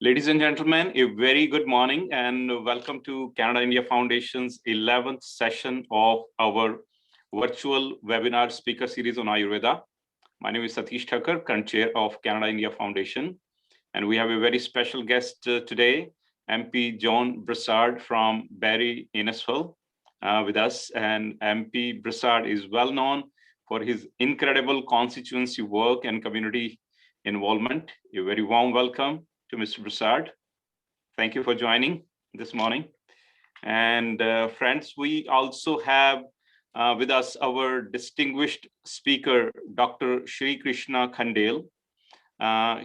Ladies and gentlemen, a very good morning and welcome to Canada India Foundation's 11th session of our virtual webinar speaker series on Ayurveda. My name is Satish Thakur, current chair of Canada India Foundation. And we have a very special guest today, MP John Brassard from Barrie Innisfil with us. And MP Brassard is well known for his incredible constituency work and community involvement. A very warm welcome to Mr. Brassard. Thank you for joining this morning. And friends, we also have with us our distinguished speaker, Dr. Shri Krishna Khandel.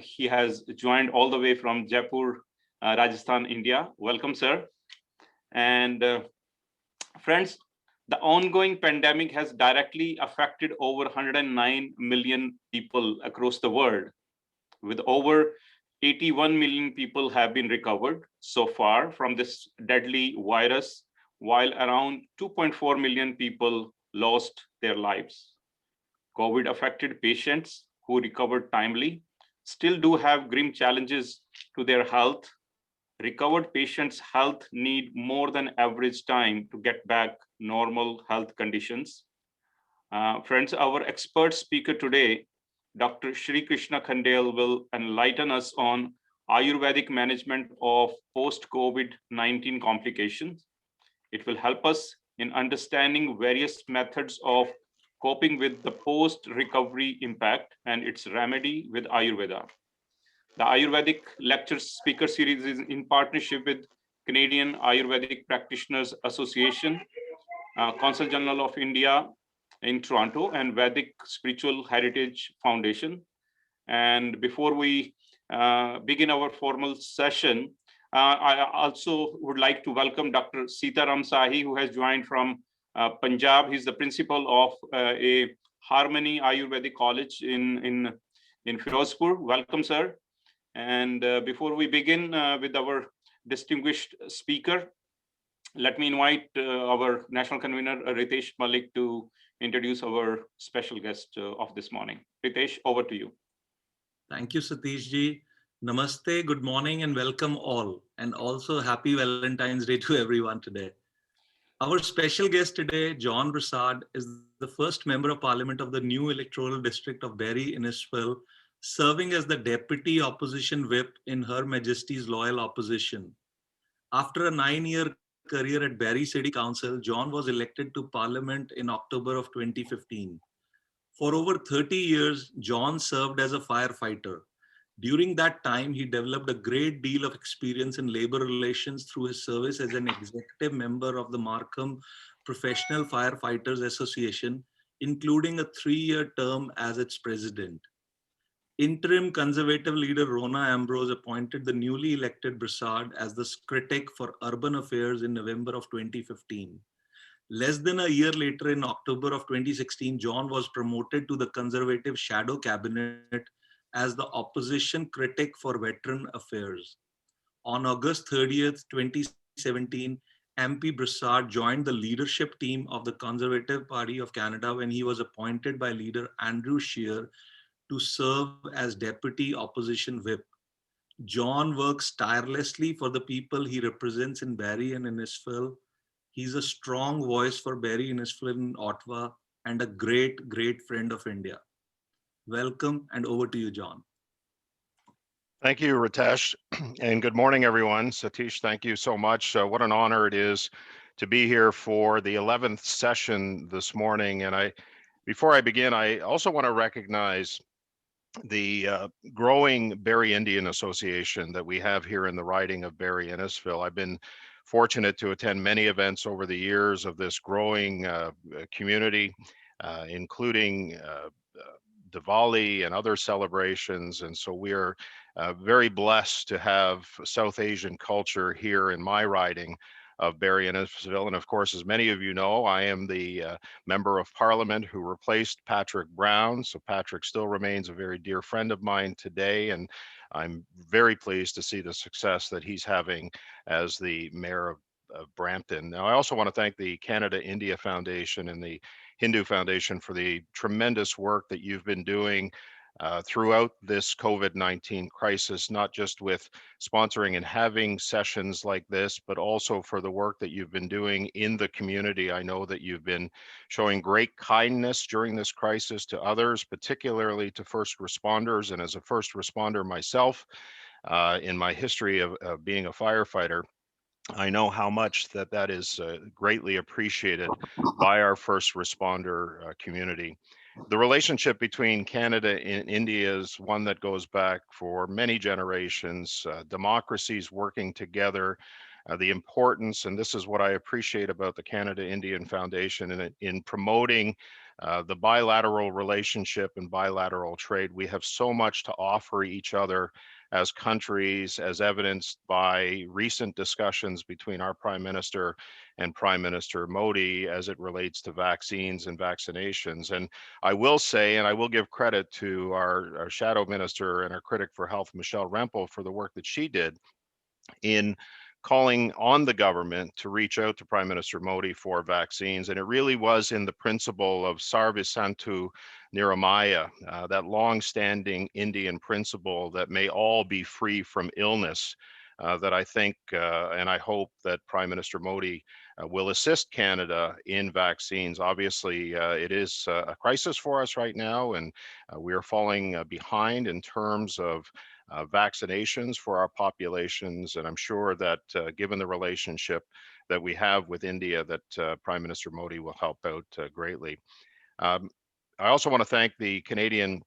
He has joined all the way from Jaipur, Rajasthan, India. Welcome, sir. And friends, the ongoing pandemic has directly affected over 109 million people across the world, with over 81 million people have been recovered so far from this deadly virus, while around 2.4 million people lost their lives. COVID-affected patients who recovered timely still do have grim challenges to their health. Recovered patients' health need more than average time to get back normal health conditions. Friends, our expert speaker today, Dr. Shri Krishna Khandel, will enlighten us on Ayurvedic management of post-COVID-19 complications. It will help us in understanding various methods of coping with the post-recovery impact and its remedy with Ayurveda. The Ayurvedic Lecture Speaker Series is in partnership with Canadian Ayurvedic Practitioners Association, Consul General of India in Toronto, and Vedic Spiritual Heritage Foundation. And before we begin our formal session, I also would like to welcome Dr. Sitaram Sahi, who has joined from Punjab. He's the principal of a Harmony Ayurvedic College in Firozpur. Welcome, sir. And before we begin with our distinguished speaker, let me invite our national convener, Ritesh Malik, to introduce our special guest of this morning. Ritesh, over to you. Thank you, Satish ji. Namaste, good morning, and welcome all. And also happy Valentine's Day to everyone today. Our special guest today, John Brassard, is the first member of parliament of the new electoral district of Barrie Innisfil, serving as the deputy opposition whip in Her Majesty's loyal opposition. After a 9-year career at Barrie City Council, John was elected to parliament in October of 2015. For over 30 years, John served as a firefighter. During that time, he developed a great deal of experience in labor relations through his service as an executive member of the Markham Professional Firefighters Association, including a 3-year term as its president. Interim Conservative leader Rona Ambrose appointed the newly elected Brassard as the critic for urban affairs in November of 2015. Less than a year later, in October of 2016, John was promoted to the Conservative Shadow Cabinet as the opposition critic for veteran affairs. On August 30th, 2017, MP Brassard joined the leadership team of the Conservative Party of Canada when he was appointed by leader Andrew Scheer to serve as deputy opposition whip. John works tirelessly for the people he represents in Barrie and Innisfil. He's a strong voice for Barrie Innisfil in Ottawa and a great, great friend of India. Welcome, and over to you, John. Thank you, Ritesh, and good morning, everyone. Satish, thank you so much. What an honor it is to be here for the 11th session this morning. And before I begin, I also want to recognize the growing Barrie Indian Association that we have here in the riding of Barrie Innisfil. I've been fortunate to attend many events over the years of this growing community, including Diwali and other celebrations. And so we are very blessed to have South Asian culture here in my riding of Barrie Innisfil. And of course, as many of you know, I am the member of parliament who replaced Patrick Brown. So Patrick still remains a very dear friend of mine today. And I'm very pleased to see the success that he's having as the mayor of Brampton. Now, I also want to thank the Canada India Foundation and the Hindu Foundation for the tremendous work that you've been doing throughout this COVID-19 crisis, not just with sponsoring and having sessions like this, but also for the work that you've been doing in the community. I know that you've been showing great kindness during this crisis to others, particularly to first responders. And as a first responder myself, in my history of being a firefighter, I know how much that is greatly appreciated by our first responder community. The relationship between Canada and India is one that goes back for many generations, democracies working together, the importance, and this is what I appreciate about the Canada Indian Foundation in promoting the bilateral relationship and bilateral trade. We have so much to offer each other as countries, as evidenced by recent discussions between our Prime Minister and Prime Minister Modi as it relates to vaccines and vaccinations. And I will say, and I will give credit to our Shadow Minister and our critic for health, Michelle Rempel, for the work that she did in calling on the government to reach out to Prime Minister Modi for vaccines. And it really was in the principle of Sarve Santu Niramaya, that long-standing Indian principle that may all be free from illness, that I think and I hope that Prime Minister Modi will assist Canada in vaccines. Obviously, it is a crisis for us right now, and we are falling behind in terms of vaccinations for our populations. And I'm sure that given the relationship that we have with India, that Prime Minister Modi will help out greatly. I also want to thank the Canadian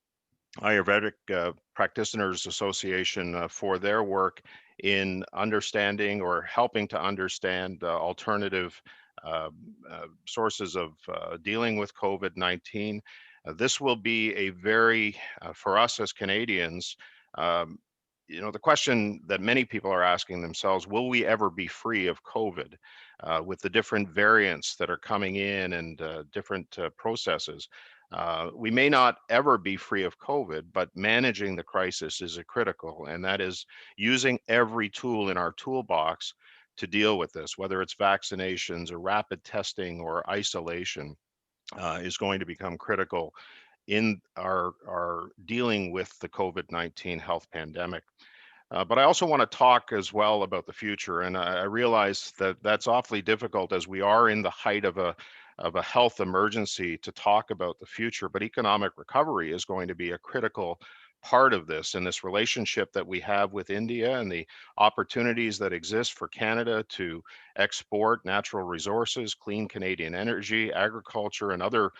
Ayurvedic Practitioners Association for their work in understanding or helping to understand alternative sources of dealing with COVID-19. This will be a very, for us as Canadians, the question that many people are asking themselves, will we ever be free of COVID with the different variants that are coming in and different processes? We may not ever be free of COVID, but managing the crisis is critical, and that is using every tool in our toolbox to deal with this, whether it's vaccinations or rapid testing or isolation, is going to become critical in our dealing with the COVID-19 health pandemic. But I also want to talk as well about the future, and I realize that that's awfully difficult as we are in the height of a health emergency to talk about the future, but economic recovery is going to be a critical part of this, and this relationship that we have with India and the opportunities that exist for Canada to export natural resources, clean Canadian energy, agriculture, and other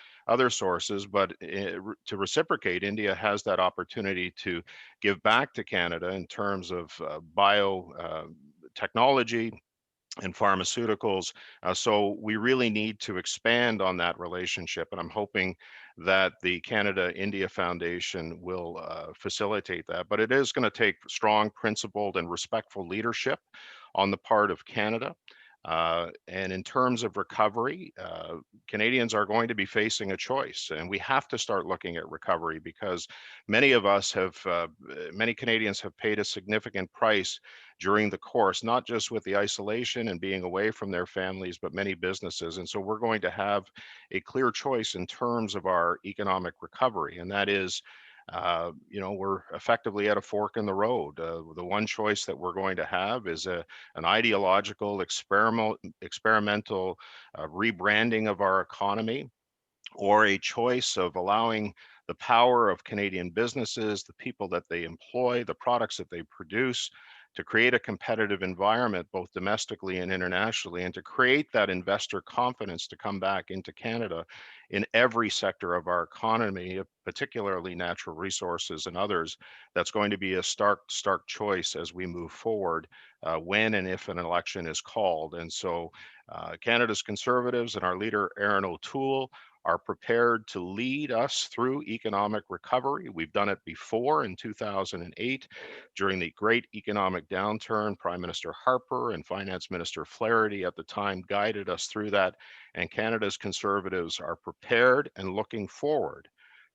sources. But to reciprocate, India has that opportunity to give back to Canada in terms of biotechnology and pharmaceuticals. So we really need to expand on that relationship. And I'm hoping that the Canada India Foundation will facilitate that. But it is going to take strong, principled, and respectful leadership on the part of Canada. And in terms of recovery, Canadians are going to be facing a choice, and we have to start looking at recovery because many Canadians have paid a significant price during the course, not just with the isolation and being away from their families, but many businesses. And so we're going to have a clear choice in terms of our economic recovery, and that is we're effectively at a fork in the road. The one choice that we're going to have is an ideological experimental rebranding of our economy, or a choice of allowing the power of Canadian businesses, the people that they employ, the products that they produce, to create a competitive environment, both domestically and internationally, and to create that investor confidence to come back into Canada in every sector of our economy, particularly natural resources and others. That's going to be a stark choice as we move forward when and if an election is called. And so Canada's Conservatives and our leader, Erin O'Toole, are prepared to lead us through economic recovery. We've done it before in 2008 during the great economic downturn. Prime Minister Harper and Finance Minister Flaherty at the time guided us through that, and Canada's Conservatives are prepared and looking forward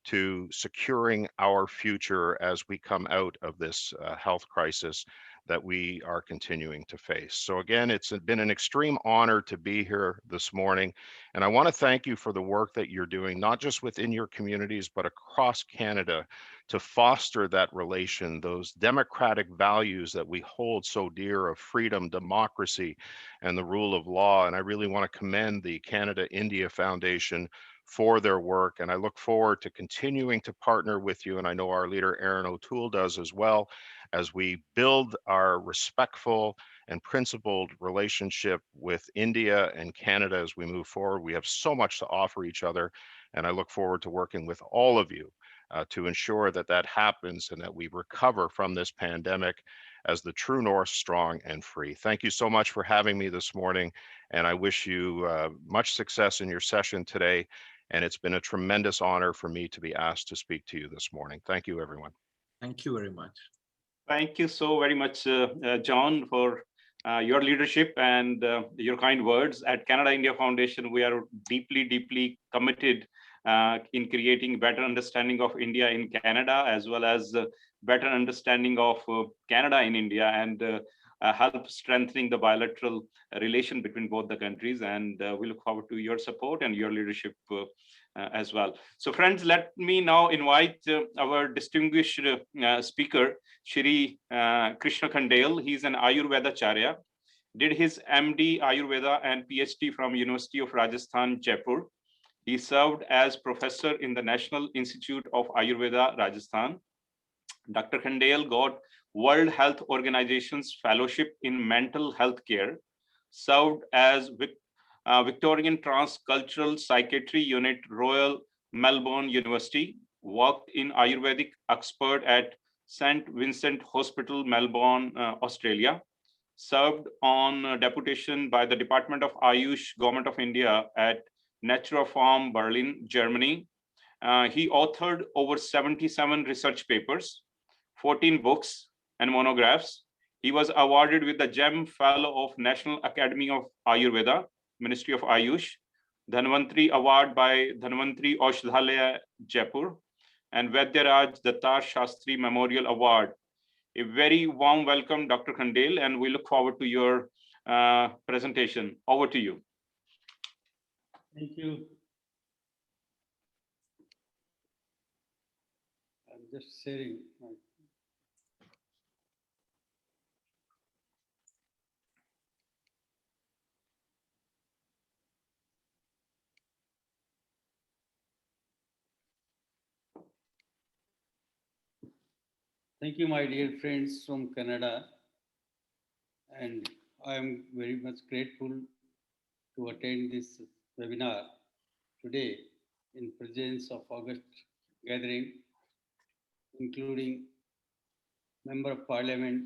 to securing our future as we come out of this health crisis that we are continuing to face. So again, it's been an extreme honor to be here this morning. And I want to thank you for the work that you're doing, not just within your communities, but across Canada to foster that relation, those democratic values that we hold so dear of freedom, democracy, and the rule of law. And I really want to commend the Canada-India Foundation for their work. And I look forward to continuing to partner with you. And I know our leader, Aaron O'Toole, does as well, as we build our respectful and principled relationship with India and Canada as we move forward. We have so much to offer each other. And I look forward to working with all of you to ensure that that happens and that we recover from this pandemic as the true north, strong and free. Thank you so much for having me this morning. And I wish you much success in your session today. And it's been a tremendous honor for me to be asked to speak to you this morning. Thank you, everyone. Thank you very much. Thank you so very much, John, for your leadership and your kind words. At Canada India Foundation, we are deeply committed in creating better understanding of India in Canada, as well as better understanding of Canada in India, and help strengthening the bilateral relation between both the countries. And we look forward to your support and your leadership as well. So friends, let me now invite our distinguished speaker, Shri Krishna Khandale. He's an Ayurvedacharya, did his MD Ayurveda and PhD from University of Rajasthan, Jaipur. He served as professor in the National Institute of Ayurveda, Rajasthan. Dr. Khandale got World Health Organization's fellowship in mental health care, served as Victorian Transcultural Psychiatry Unit, Royal Melbourne University, worked in Ayurvedic expert at St. Vincent Hospital, Melbourne, Australia, served on deputation by the Department of Ayush, Government of India at Naturopharm, Berlin, Germany. He authored over 77 research papers, 14 books and monographs. He was awarded with the GEM Fellow of National Academy of Ayurveda, Ministry of Ayush, Dhanvantri Award by Dhanvantri Aushadhalaya, Jaipur, and Vaidyaraj Dattar Shastri Memorial Award. A very warm welcome, Dr. Khandale, and we look forward to your presentation. Over to you. Thank you. I'm just sharing my. Thank you, my dear friends from Canada. And I am very much grateful to attend this webinar today in presence of August gathering, including Member of Parliament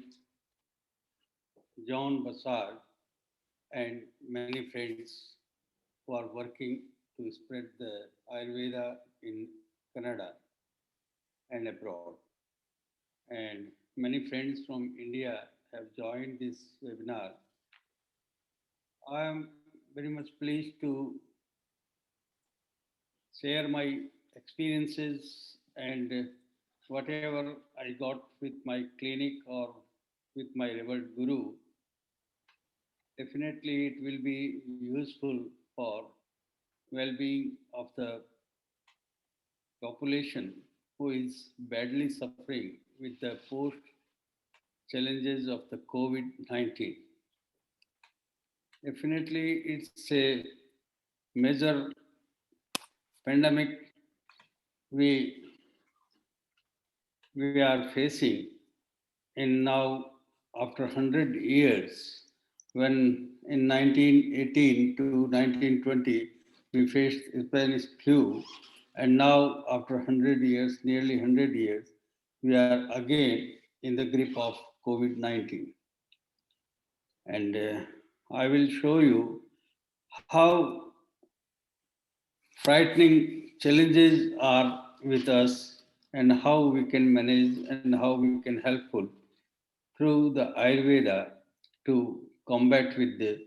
John Bassard and many friends who are working to spread the Ayurveda in Canada and abroad. And many friends from India have joined this webinar. I am very much pleased to share my experiences and whatever I got with my clinic or with my revered guru. Definitely it will be useful for well-being of the population who is badly suffering with the post challenges of the COVID-19. Definitely it's a major pandemic we are facing in now after 100 years, when in 1918 to 1920 we faced Spanish flu, and now after 100 years, nearly 100 years, we are again in the grip of COVID-19. And I will show you how frightening challenges are with us and how we can manage and how we can helpful through the Ayurveda to combat with the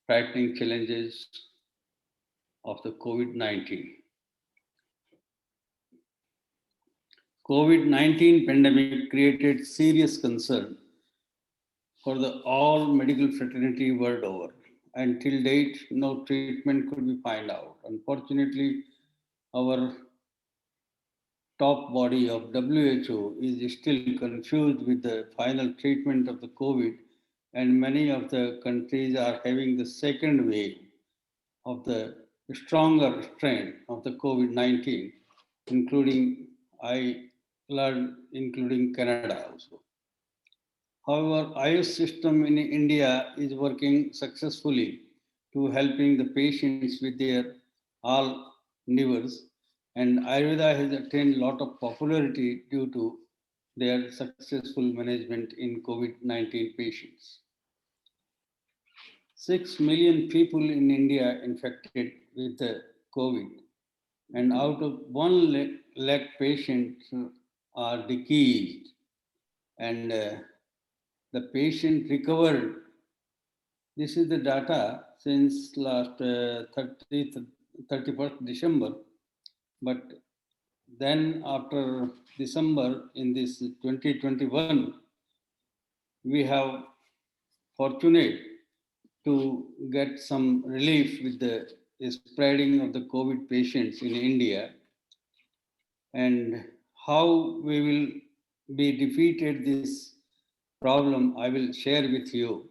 frightening challenges of the COVID-19. COVID-19 pandemic created serious concern for the all medical fraternity world over. Until date, no treatment could be found out. Unfortunately, our top body of WHO is still confused with the final treatment of the COVID, and many of the countries are having the second wave of the stronger strain of the COVID-19, including I learned, including Canada also. However, IOS system in India is working successfully to helping the patients with their all endeavors, and Ayurveda has attained a lot of popularity due to their successful management in COVID-19 patients. 6 million people in India infected with the COVID, and out of 1 lakh patients are deceased, and the patient recovered. This is the data since last 31st December, but then after December in this 2021, we have fortunate to get some relief with the spreading of the COVID patients in India, and how we will be defeated this problem, I will share with you.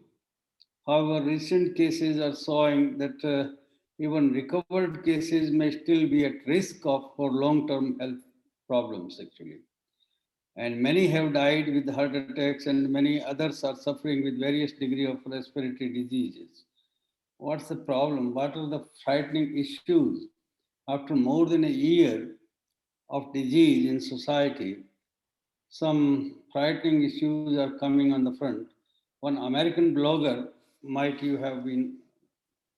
However, recent cases are showing that even recovered cases may still be at risk of for long-term health problems actually. And many have died with heart attacks, and many others are suffering with various degree of respiratory diseases. What's the problem? What are the frightening issues? After more than a year of disease in society, some frightening issues are coming on the front. One American blogger, might you have been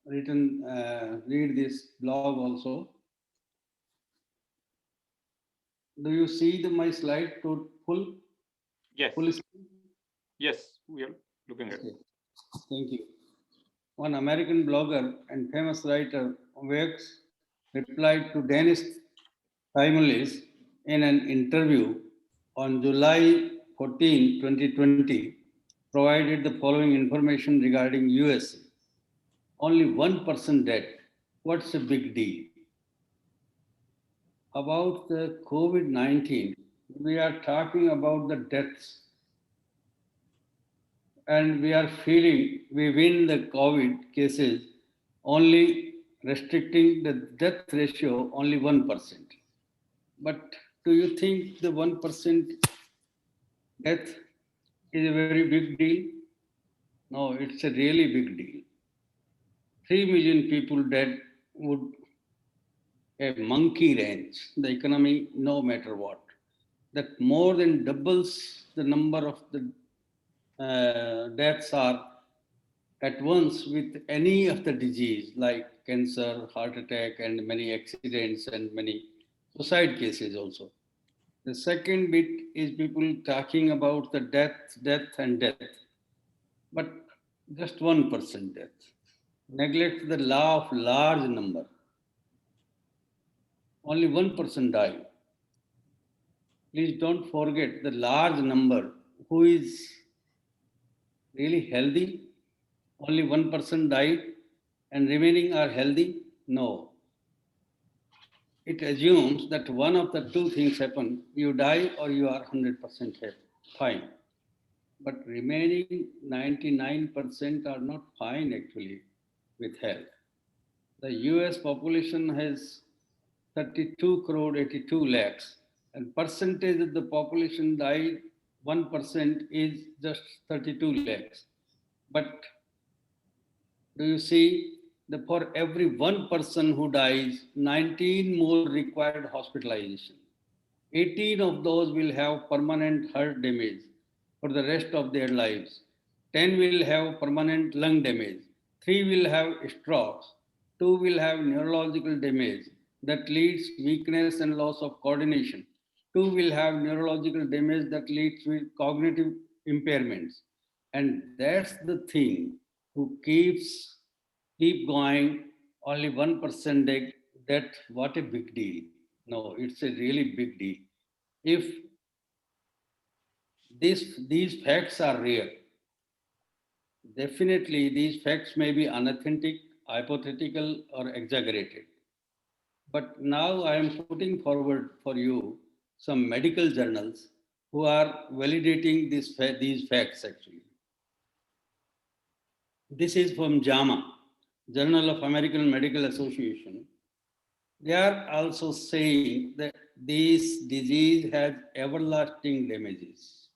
read this blog also. Do you see my slide to full? Yes. Full screen? Yes, we are looking at it. Okay. Thank you. One American blogger and famous writer, Wex, replied to Dennis Timolis in an interview on July 14, 2020, provided the following information regarding USA. Only 1% dead. What's a big deal? About the COVID-19, we are talking about the deaths, and we are feeling we win the COVID cases, only restricting the death ratio only 1%. But do you think the 1% death is a very big deal? No, it's a really big deal. 3 million people dead would a monkey wrench the economy no matter what. That more than doubles the number of the deaths are at once with any of the disease like cancer, heart attack, and many accidents and many suicide cases also. The second bit is people talking about the death, and death, but just 1% death. Neglect the law of large number. Only 1% die. Please don't forget the large number who is really healthy. Only 1% died and remaining are healthy. No. It assumes that one of the two things happen. You die or you are 100% fine. But remaining 99% are not fine actually with health. The US population has 32 crore 82 lakhs, and percentage of the population died 1% is just 32 lakhs. But do you see that for every 1 person who dies, 19 more required hospitalization. 18 of those will have permanent heart damage for the rest of their lives. 10 will have permanent lung damage. 3 will have strokes. 2 will have neurological damage that leads weakness and loss of coordination. 2 will have neurological damage that leads to cognitive impairments. And that's the thing who keep going, only 1% death, what a big deal. No, it's a really big deal. If these facts are real, Definitely, these facts may be unauthentic, hypothetical, or exaggerated. But now I am putting forward for you some medical journals who are validating these facts actually. This is from JAMA, Journal of American Medical Association. They are also saying that this disease has everlasting damages.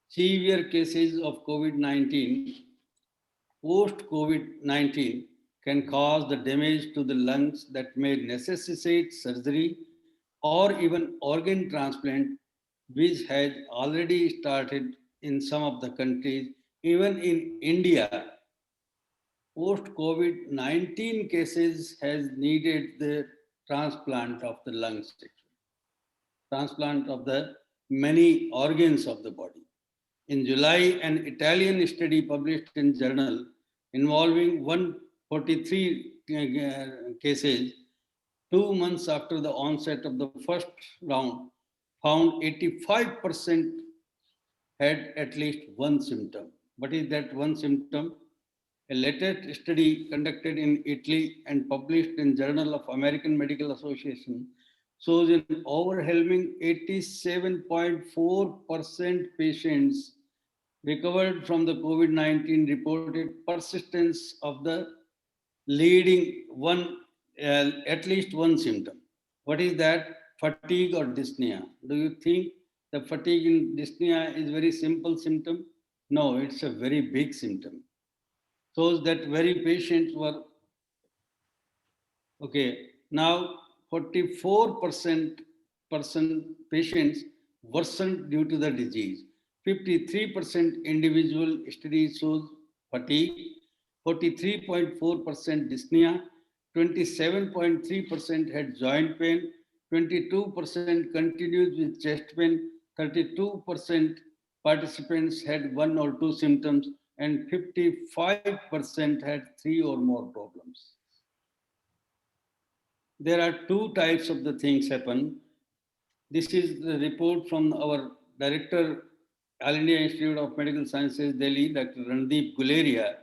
Severe cases of COVID 19, post COVID 19, can cause the damage to the lungs that may necessitate surgery or even organ transplant, which has already started in some of the countries. Even in India, post COVID 19 cases has needed the transplant of the lungs, transplant of the many organs of the body. In July, an Italian study published in journal involving 143 cases 2 months after the onset of the first round found 85% had at least one symptom. What is that one symptom? A latest study conducted in Italy and published in Journal of American Medical Association shows an overwhelming 87.4% patients recovered from the COVID-19 reported persistence of the leading one, at least one symptom. What is that? Fatigue or dyspnea. Do you think the fatigue in dyspnea is very simple symptom? No, it's a very big symptom. Shows that very patients were okay. Now 44% patients worsened due to the disease. 53% individual studies shows fatigue, 43.4% dyspnea, 27.3% had joint pain, 22% continued with chest pain, 32% participants had one or two symptoms, and 55% had three or more problems. There are two types of the things happen. This is the report from our director, All India Institute of Medical Sciences, Delhi, Dr. Randeep Guleria.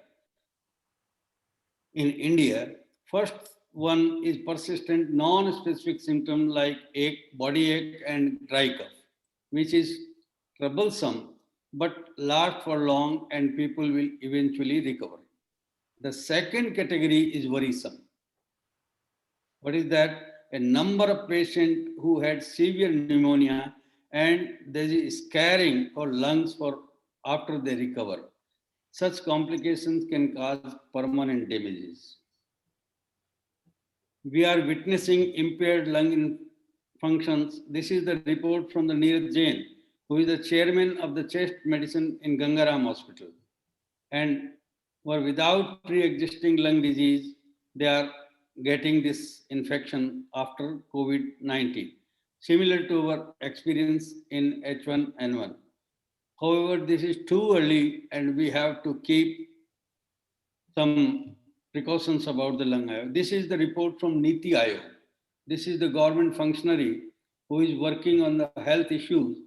In India, first one is persistent non-specific symptom like ache, body ache and dry cough, which is troublesome but last for long and people will eventually recover. The second category is worrisome. What is that? A number of patients who had severe pneumonia and there is scarring for lungs for after they recover. Such complications can cause permanent damages. We are witnessing impaired lung functions. This is the report from the Neeraj Jain, who is the chairman of the chest medicine in Gangaram Hospital. And were without pre-existing lung disease, they are getting this infection after COVID-19, similar to our experience in H1N1. However, this is too early and we have to keep some precautions about the lung. This is the report from Niti Aayog. This is the government functionary who is working on the health issues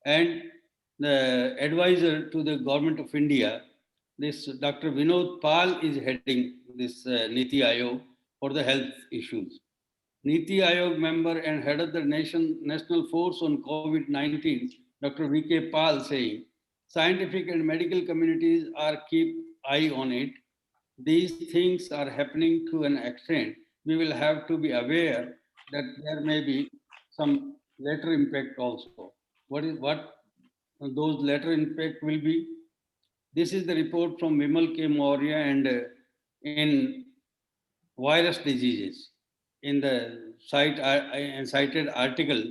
and the advisor to the government of India. This Dr. Vinod Pal is heading this Niti Aayog for the health issues. Niti Aayog member and head of the National Force on COVID-19, Dr. V.K. Pal saying, scientific and medical communities are keep eye on it. These things are happening to an extent. We will have to be aware that there may be some later impact also. What those later impact will be? This is the report from Vimal K. Maurya and in virus diseases. In the cited article,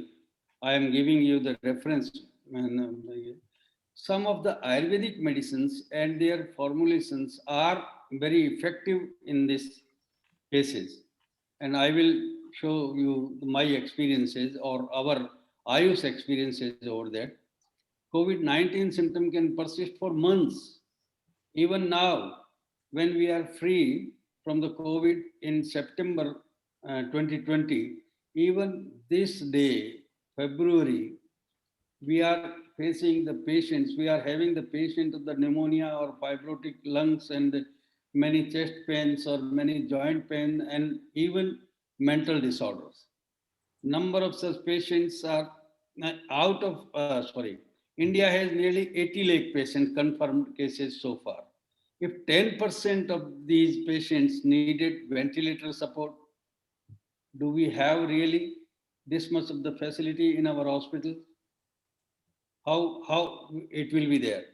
I am giving you the reference. Some of the Ayurvedic medicines and their formulations are very effective in these cases. And I will show you my experiences or our Ayush experiences over there. COVID-19 symptom can persist for months. Even now, when we are free from the COVID in September 2020, even this day, February, we are facing the patients, we are having the patient of the pneumonia or fibrotic lungs and many chest pains or many joint pain and even mental disorders. Number of such patients are India has nearly 80 lakh patient confirmed cases so far. If 10% of these patients needed ventilator support, do we have really this much of the facility in our hospitals? How it will be there?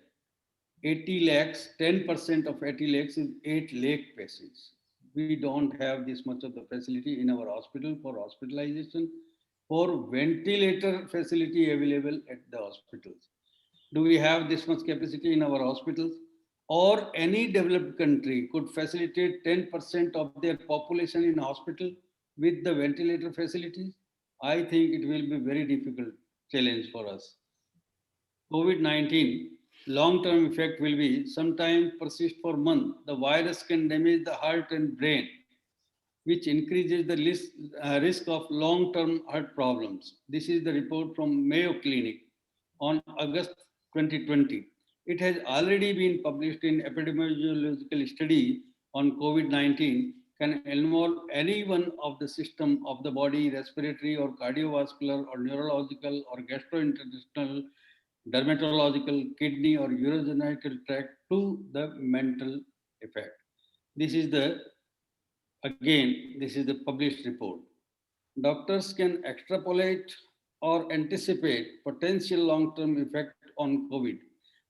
80 lakhs, 10% of 80 lakhs is 8 lakh patients. We don't have this much of the facility in our hospital for hospitalization, for ventilator facility available at the hospitals. Do we have this much capacity in our hospitals? Or any developed country could facilitate 10% of their population in hospital with the ventilator facilities? I think it will be very difficult challenge for us. COVID-19 long-term effect will be sometimes persist for months. The virus can damage the heart and brain, which increases the risk of long-term heart problems. This is the report from Mayo Clinic on August 2020. It has already been published in epidemiological study on COVID-19 can involve any one of the system of the body, respiratory or cardiovascular or neurological or gastrointestinal, dermatological, kidney or urogenital tract to the mental effect. This is the published report. Doctors can extrapolate or anticipate potential long-term effect on COVID.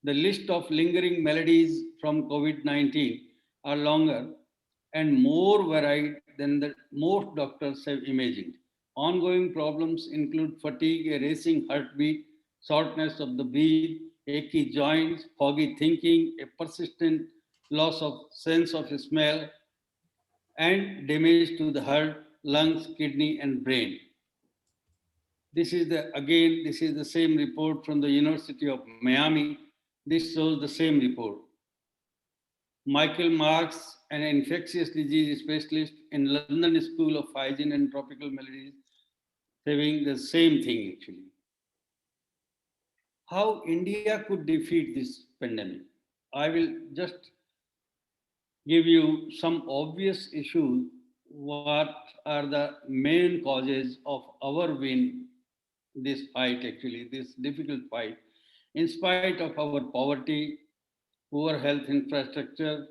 The list of lingering maladies from COVID-19 are longer and more varied than the most doctors have imagined. Ongoing problems include fatigue, a racing heartbeat, shortness of the breath, achy joints, foggy thinking, a persistent loss of sense of smell, and damage to the heart, lungs, kidney, and brain. This is the same report from the University of Miami. This shows the same report. Michael Marks, an infectious disease specialist in London School of Hygiene and Tropical Maladies, saying the same thing actually. How India could defeat this pandemic? I will just give you some obvious issues. What are the main causes of our win this fight actually, this difficult fight, in spite of our poverty, poor health infrastructure,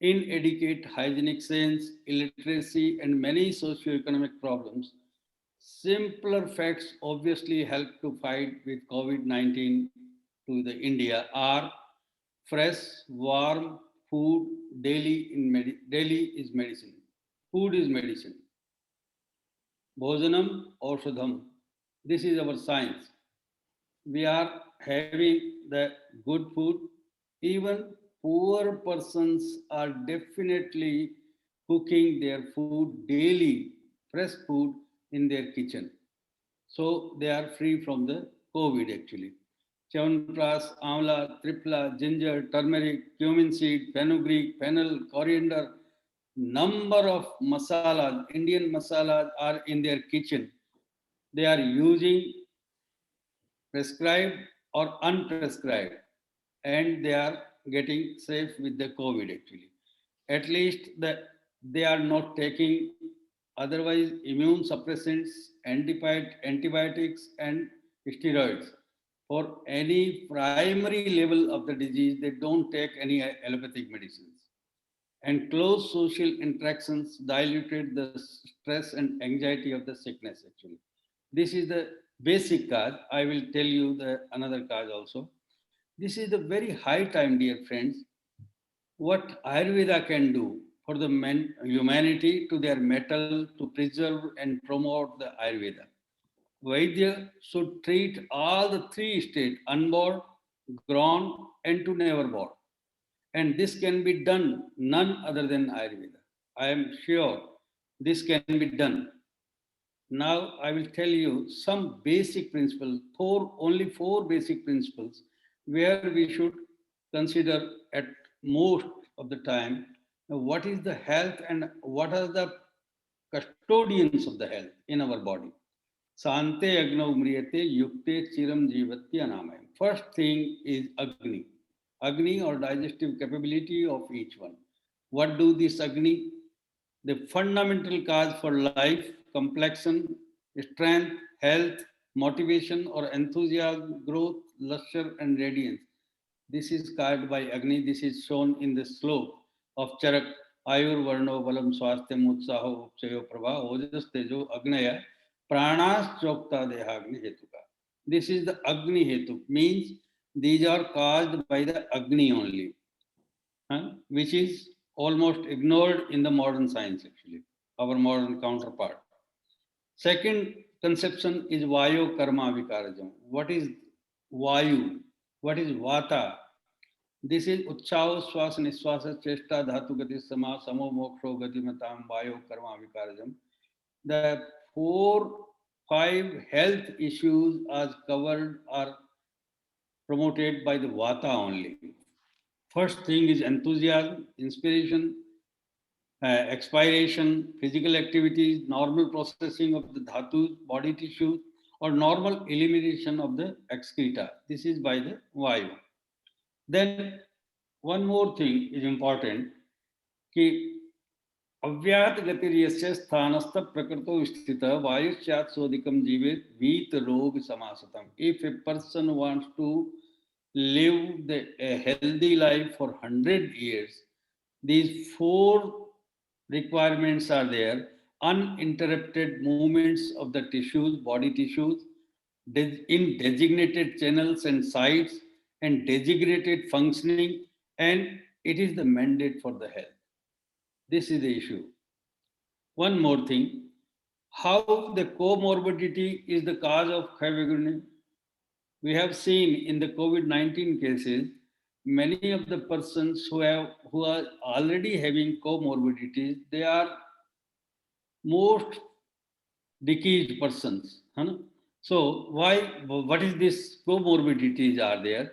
inadequate hygienic sense, illiteracy, and many socio-economic problems. Simpler facts obviously help to fight with COVID-19 to the India are fresh, warm food daily is medicine. Food is medicine. Bhojanam Aushadham. This is our science. We are having the good food. Even poor persons are definitely cooking their food daily, fresh food in their kitchen. So they are free from the COVID actually. Chyawanprash, amla, tripla, ginger, turmeric, cumin seed, fenugreek, fennel, coriander, number of masalas, Indian masalas are in their kitchen. They are using prescribed or unprescribed, and they are getting safe with the COVID actually. At least they are not taking otherwise immune suppressants, antibiotics, and steroids. For any primary level of the disease, they don't take any allopathic medicines. And close social interactions diluted the stress and anxiety of the sickness actually. This is the basic cause. I will tell you the another cause also. This is the very high time, dear friends, what Ayurveda can do for the humanity to their metal to preserve and promote the Ayurveda. Vaidya should treat all the three states, unborn, grown, and to never born. And this can be done none other than Ayurveda. I am sure this can be done. Now I will tell you some basic principles, only four basic principles where we should consider at most of the time what is the health and what are the custodians of the health in our body. Sante Agna Umriyate Yukte Chiram Jivatya Namayam. First thing is Agni. Agni or digestive capability of each one. What do this Agni? The fundamental cause for life, complexion, strength, health, motivation or enthusiasm, growth, luster and radiance. This is caused by Agni. This is shown in the slope of Charak. Ayur Varno Balam Swastham Utsaho Upchayo Prabha Ojas Tejo Agnaya Pranas Chokta Dehagni Hetuka. This is the Agni Hetu. Means these are caused by the Agni only, which is almost ignored in the modern science actually, our modern counterpart. Second conception is Vayu Karma Vikarajam. What is Vayu? What is Vata? This is Utsaho Swasa Niswasa Chesta Dhatu Gati Sama Samo Moksho Gati Matam Vayu Karma Vikarajam. The 4-5 health issues are covered or promoted by the Vata only. First thing is enthusiasm, inspiration, expiration, physical activities, normal processing of the dhatus, body tissue, or normal elimination of the excreta. This is by the Vayu. Then one more thing is important, कि अव्याहत गतिर्यस्य स्थानस्थ प्रकृतो स्थितः वायुश्चात् सोदिकं जीवेत वीत रोग समासतम. If a person wants to live a healthy life for 100 years, these 4 requirements are there: uninterrupted movements of the tissues, body tissues, in designated channels and sites, and designated functioning, and it is the mandate for the health. This is the issue. One more thing, how the comorbidity is the cause of Khavaguni. We have seen in the COVID-19 cases, many of the persons who are already having comorbidities, they are most decayed persons. So what is this comorbidities are there?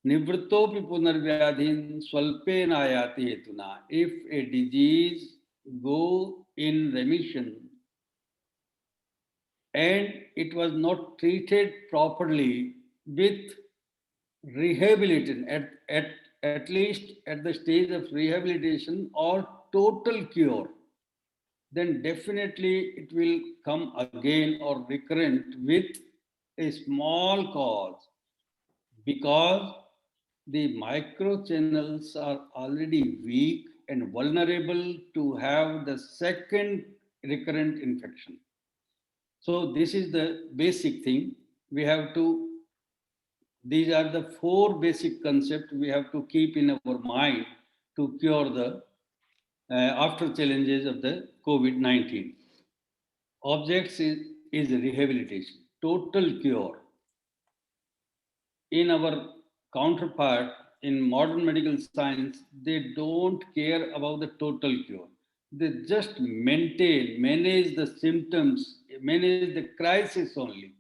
Nivrittopi punarvyadhin swalpe nayati hetuna. If a disease go in remission and it was not treated properly with rehabilitation, at least at the stage of rehabilitation or total cure, then definitely it will come again or recurrent with a small cause, because the microchannels are already weak and vulnerable to have the second recurrent infection. So this is the basic thing. We have to, these are the 4 basic concepts we have to keep in our mind to cure the after challenges of the COVID-19. Objects is rehabilitation, total cure. In our counterpart in modern medical science, they don't care about the total cure. They just manage the symptoms, manage the crisis only.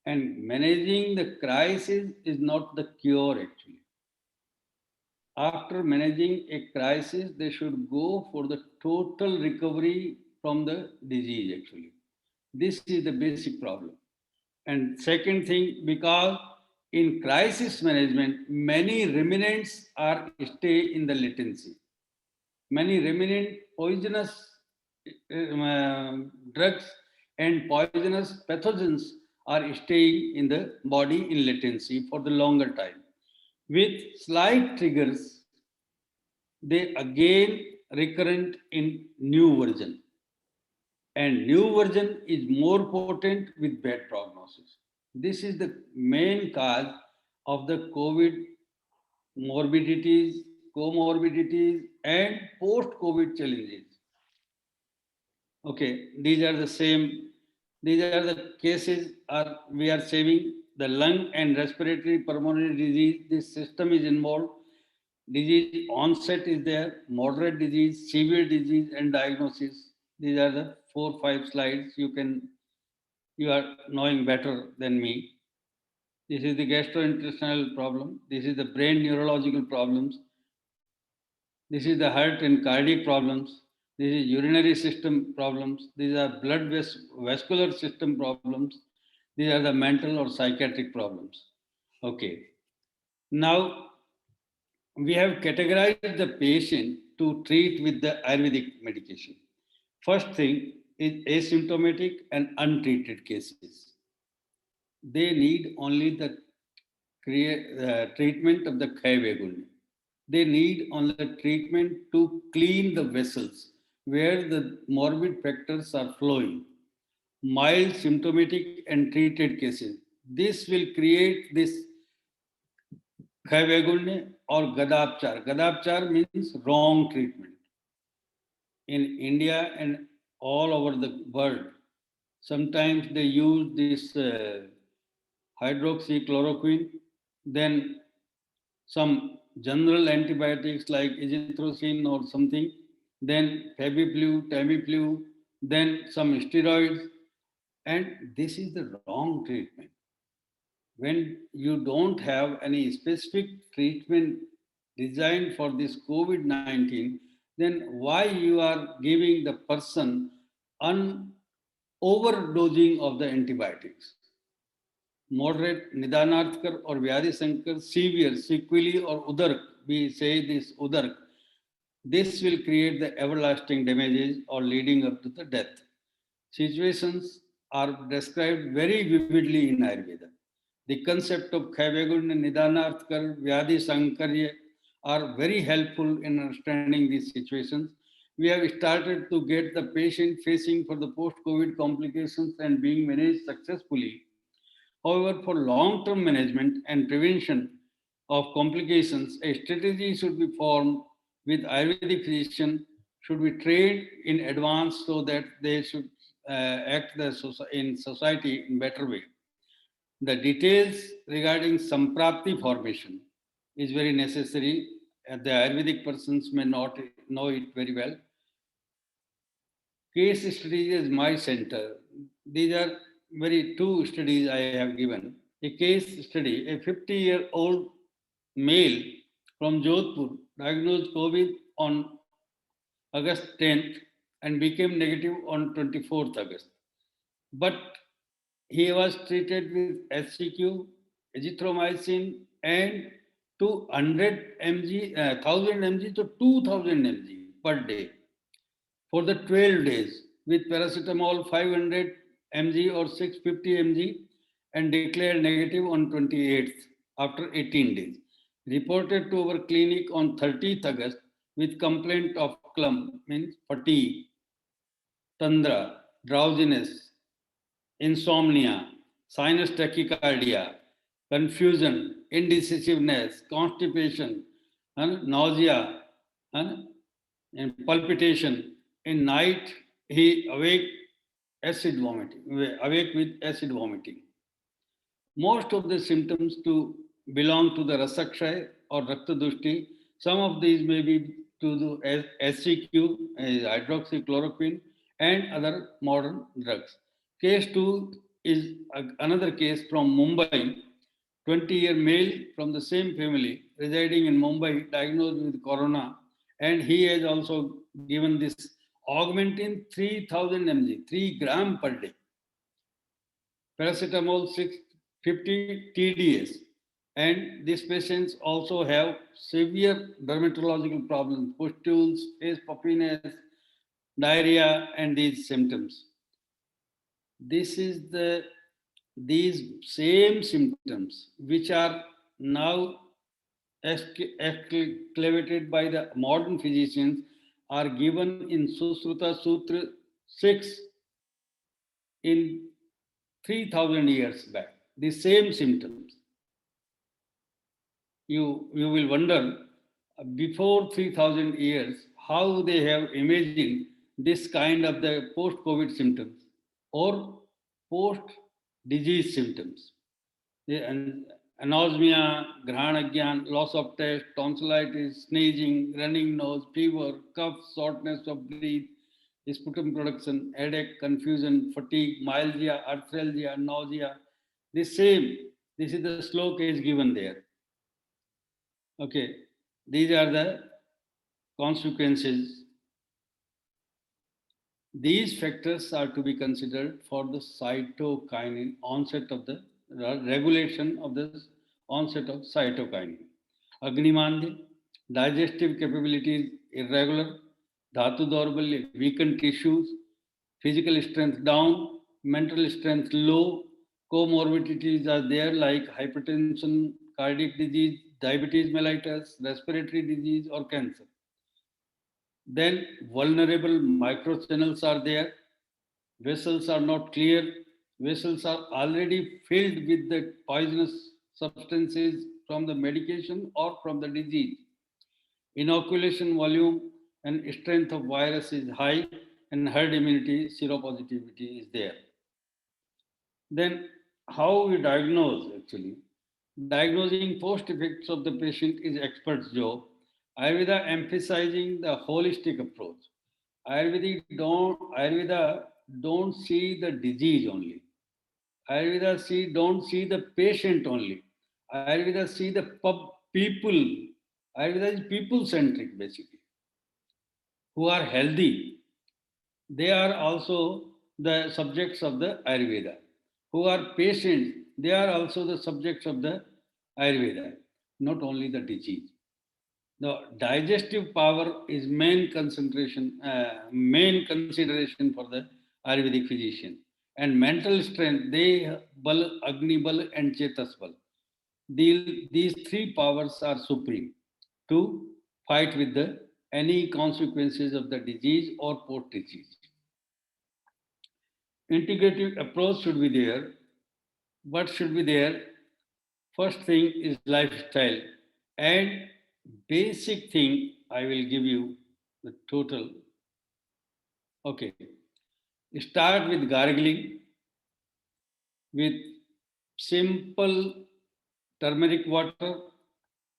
And managing the crisis is not the cure actually. After managing a crisis, they should go for the total recovery from the disease actually. This is the basic problem. And second thing, because in crisis management, many remnants are stay in the latency. Many remnant poisonous drugs and poisonous pathogens are staying in the body in latency for the longer time. With slight triggers, they again recurrent in new version. And new version is more potent with bad prognosis. This is the main cause of the COVID morbidities, comorbidities, and post-COVID challenges. Okay, these are the same. These are the cases we are saving the lung and respiratory pulmonary disease. This system is involved. Disease onset is there, moderate disease, severe disease, and diagnosis. These are the 4-5 slides. You are knowing better than me. This is the gastrointestinal problem. This is the brain neurological problems. This is the heart and cardiac problems. This is urinary system problems. These are blood vascular system problems. These are the mental or psychiatric problems. Okay. Now, we have categorized the patient to treat with the Ayurvedic medication. First thing is asymptomatic and untreated cases. They need only the treatment of the Khaivegulni. They need only the treatment to clean the vessels where the morbid factors are flowing. Mild symptomatic and treated cases. This will create this Khaivegulni or Gadapchar. Gadapchar means wrong treatment. In India and all over the world, sometimes they use this hydroxychloroquine, then some general antibiotics like azithromycin or something, then Fabiflu, Tamiflu, then some steroids, and this is the wrong treatment. When you don't have any specific treatment designed for this COVID-19, then why you are giving the person an overdosing of the antibiotics? Moderate Nidanarthkar or Vyadi Sankar, severe, sequelae or Udark, we say this Udark, this will create the everlasting damages or leading up to the death. Situations are described very vividly in Ayurveda. The concept of Khaivegulni, Nidanarthkar, Vyadi Sankarya are very helpful in understanding these situations. We have started to get the patient facing for the post-COVID complications and being managed successfully. However, for long-term management and prevention of complications, a strategy should be formed with Ayurvedic physician should be trained in advance so that they should act in society in better way. The details regarding Samprapti formation is very necessary. The Ayurvedic persons may not know it very well. Case studies is my center. These are very two studies I have given. A case study, a 50-year-old male from Jodhpur diagnosed COVID on August 10th and became negative on 24th August. But he was treated with HCQ, azithromycin, and 200 mg, 1000 mg to 2000 mg per day for the 12 days with paracetamol 500 mg or 650 mg and declared negative on 28th after 18 days. Reported to our clinic on 30th August with complaint of clump, means fatigue, tundra, drowsiness, insomnia, sinus tachycardia, confusion, indecisiveness, constipation, and nausea, and palpitation. In night, he awake with acid vomiting. Most of the symptoms belong to the Rasakshay or Raktadushti. Some of these may be to the SCQ, hydroxychloroquine, and other modern drugs. Case 2 is another case from Mumbai, 20-year male from the same family residing in Mumbai, diagnosed with corona, and he has also given this augmentin 3000 mg, 3 gram per day, paracetamol 650 TDS, and these patients also have severe dermatological problems, pustules, face puffiness, diarrhea, and these symptoms. These same symptoms which are now excavated by the modern physicians are given in Susruta Sutra 6 in 3000 years back. The same symptoms. You will wonder, before 3000 years, how they have imagined this kind of the post-COVID symptoms or post-disease symptoms. Anosmia, Granagyan, loss of taste, tonsillitis, sneezing, running nose, fever, cough, shortness of breath, sputum production, headache, confusion, fatigue, myalgia, arthralgia, nausea. This is the slow case given there. Okay, these are the consequences These factors are to be considered for the cytokinin onset of the regulation of the onset of cytokinin. Agnimandya, digestive capabilities irregular, dhatu daurbalya, weakened tissues, physical strength down, mental strength low, comorbidities are there like hypertension, cardiac disease, diabetes mellitus, respiratory disease, or cancer. Then vulnerable microchannels are there. Vessels are not clear. Vessels are already filled with the poisonous substances from the medication or from the disease. Inoculation volume and strength of virus is high, and herd immunity, seropositivity is there. Then how we diagnose actually? Diagnosing post effects of the patient is expert's job. Ayurveda emphasizing the holistic approach. Ayurveda don't see the disease only. Ayurveda don't see the patient only. Ayurveda see the people. Ayurveda is people centric basically. Who are healthy, they are also the subjects of the Ayurveda. Who are patients, they are also the subjects of the Ayurveda, not only the disease. The digestive power is main consideration for the Ayurvedic physician. And mental strength, they bal, agni bal, and chetas bal. These three powers are supreme to fight with any consequences of the disease or post disease. Integrative approach should be there. What should be there? First thing is lifestyle, and basic thing I will give you the total. Okay, start with gargling with simple turmeric water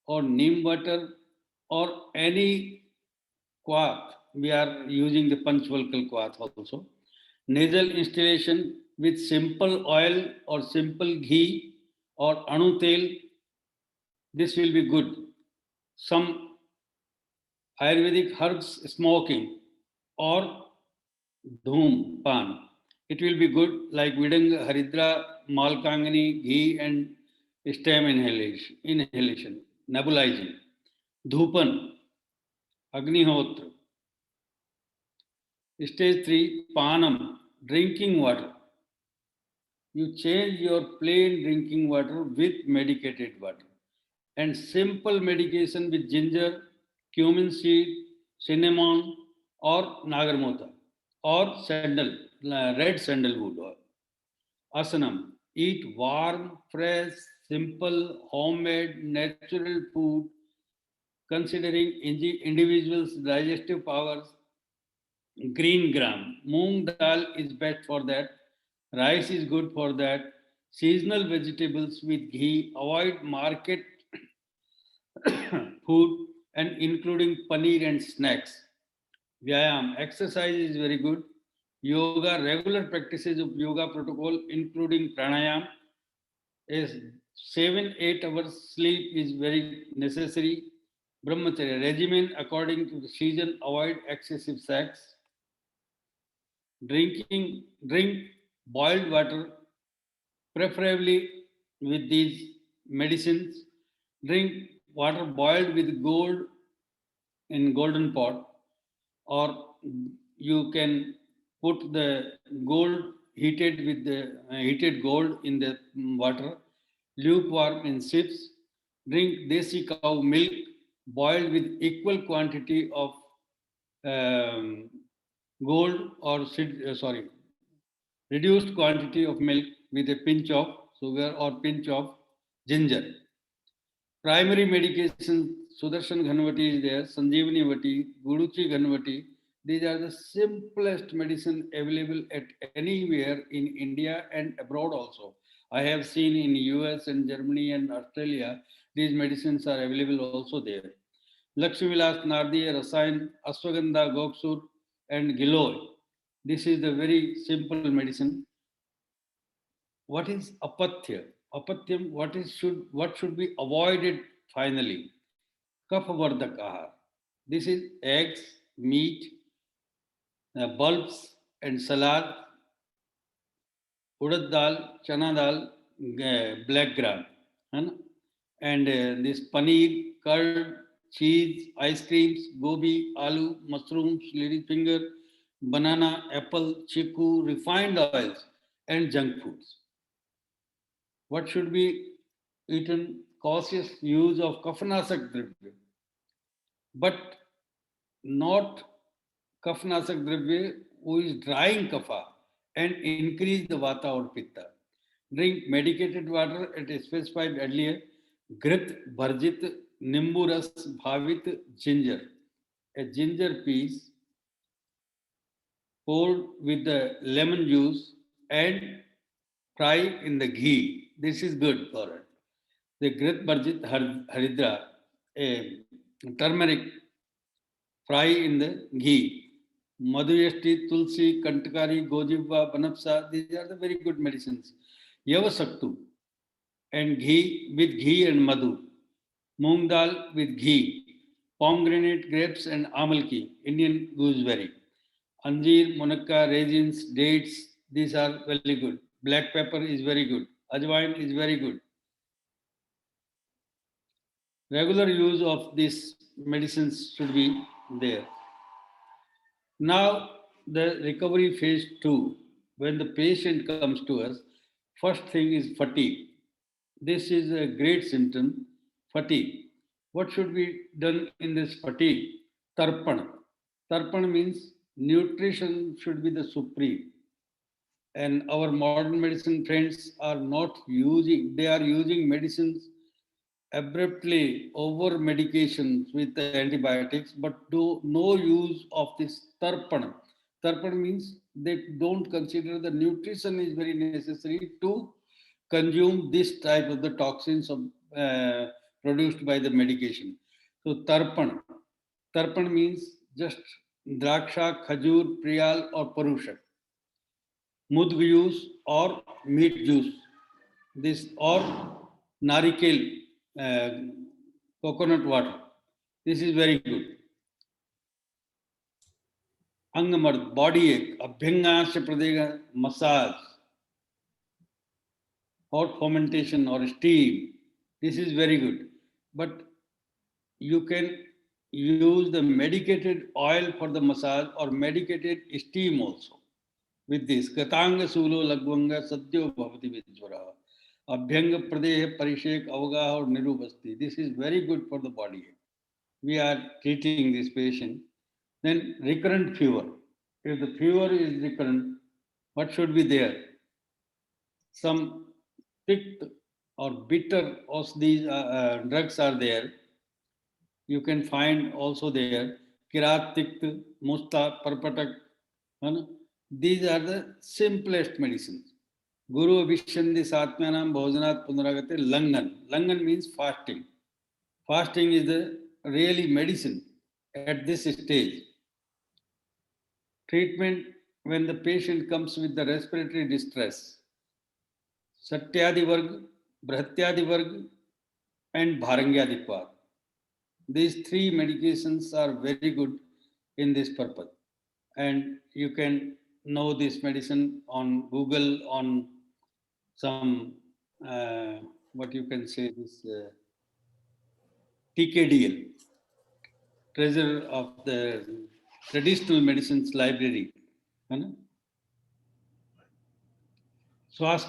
or neem water or any quath. We are using the Panchvalkal quath also. Nasal installation with simple oil or simple ghee or anu tel. This will be good. Some Ayurvedic herbs smoking or dhoom pan. It will be good like Vidanga, Haridra, Malkangani, ghee and stem inhalation, nebulizing. Dhupan, Agnihotra. Stage 3, Panam, drinking water. You change your plain drinking water with medicated water. And simple medication with ginger, cumin seed, cinnamon, or nagarmota, or sandal, red sandalwood. Asanam, eat warm, fresh, simple, homemade, natural food, considering individuals' digestive powers. Green gram, moong dal is best for that. Rice is good for that. Seasonal vegetables with ghee. Avoid market food and including paneer and snacks. Vyayam, exercise is very good. Yoga, regular practices of yoga protocol, including pranayam, is 7-8 hours sleep is very necessary. Brahmacharya, regimen according to the season, avoid excessive sex. Drink boiled water, preferably with these medicines. Drink water boiled with gold in golden pot, or you can put the gold heated with the heated gold in the water, lukewarm in sips. Drink desi cow milk boiled with equal quantity of gold or reduced quantity of milk with a pinch of sugar or pinch of ginger. Primary medication, Sudarshan Ghanvati is there, Sanjeevani Vati, Guduchi Ghanvati. These are the simplest medicine available at anywhere in India and abroad also. I have seen in US and Germany and Australia, these medicines are available also there. Lakshmi Vilas, Nardi, Rasayan, Ashwagandha, Goksur, and Giloy. This is the very simple medicine. What is apathya? Apatyam, what should be avoided finally? Kapha vardhak ahar. This is eggs, meat, bulbs, and salad, urad dal, chana dal, black gram, and this paneer, curd, cheese, ice creams, gobi, aloo, mushrooms, lady finger, banana, apple, chiku, refined oils, and junk foods. What should be eaten? Cautious use of kafanasak dravya, but not kafanasak dravya who is drying kapha and increase the vata or pitta. Drink medicated water, it is specified earlier, grit, bharjit, nimbu ras, bhavit, ginger. A ginger piece poured with the lemon juice and fry in the ghee. This is good for it. The grit, bharjit, haridra, a turmeric, fry in the ghee. Madhuyashti, Tulsi, Kantakari, Gojibva, Banapsa, these are the very good medicines. Yavasaktu and ghee and madhu. Moong dal with ghee. Pomegranate, grapes and amalki, Indian gooseberry. Anjeer, munakka, raisins, dates, these are very good. Black pepper is very good. Ajwain is very good. Regular use of these medicines should be there. Now, the recovery phase 2, when the patient comes to us, first thing is fatigue. This is a great symptom, fatigue. What should be done in this fatigue? Tarpan. Tarpan means nutrition should be the supreme. And our modern medicine friends are not using, they are using medicines abruptly over medications with the antibiotics, but no use of this tarpan. Tarpan means they don't consider the nutrition is very necessary to consume this type of the toxins produced by the medication. So tarpan. Tarpan means just draksha, khajur, priyal or parushak. Mudg juice or meat juice. This or narikel, coconut water. This is very good. Angamard, body ache, abhyanga pradega, massage, hot fermentation or steam. This is very good. But you can use the medicated oil for the massage or medicated steam also. With this, Katanga Sulo Lagwanga Satyo Bhavati Vijvara. Abhyanga Pradeha Parishek Avga or Nirubasti. This is very good for the body. We are treating this patient. Then recurrent fever. If the fever is recurrent, what should be there? Some thick or bitter of these drugs are there. You can find also there Kirat, Tikht, Musta, Parpatak. These are the simplest medicines. Guru Abhishandi Satmanam Bhojanat Punaragate Langan. Langan means fasting. Fasting is the really medicine at this stage. Treatment when the patient comes with the respiratory distress. Satyadi Varg, Bhratyadi Varg and Bharangyadipad. These three medications are very good in this purpose. And you can know this medicine on Google, on some, what you can say, this TKDL, Treasure of the Traditional Medicines Library. Swas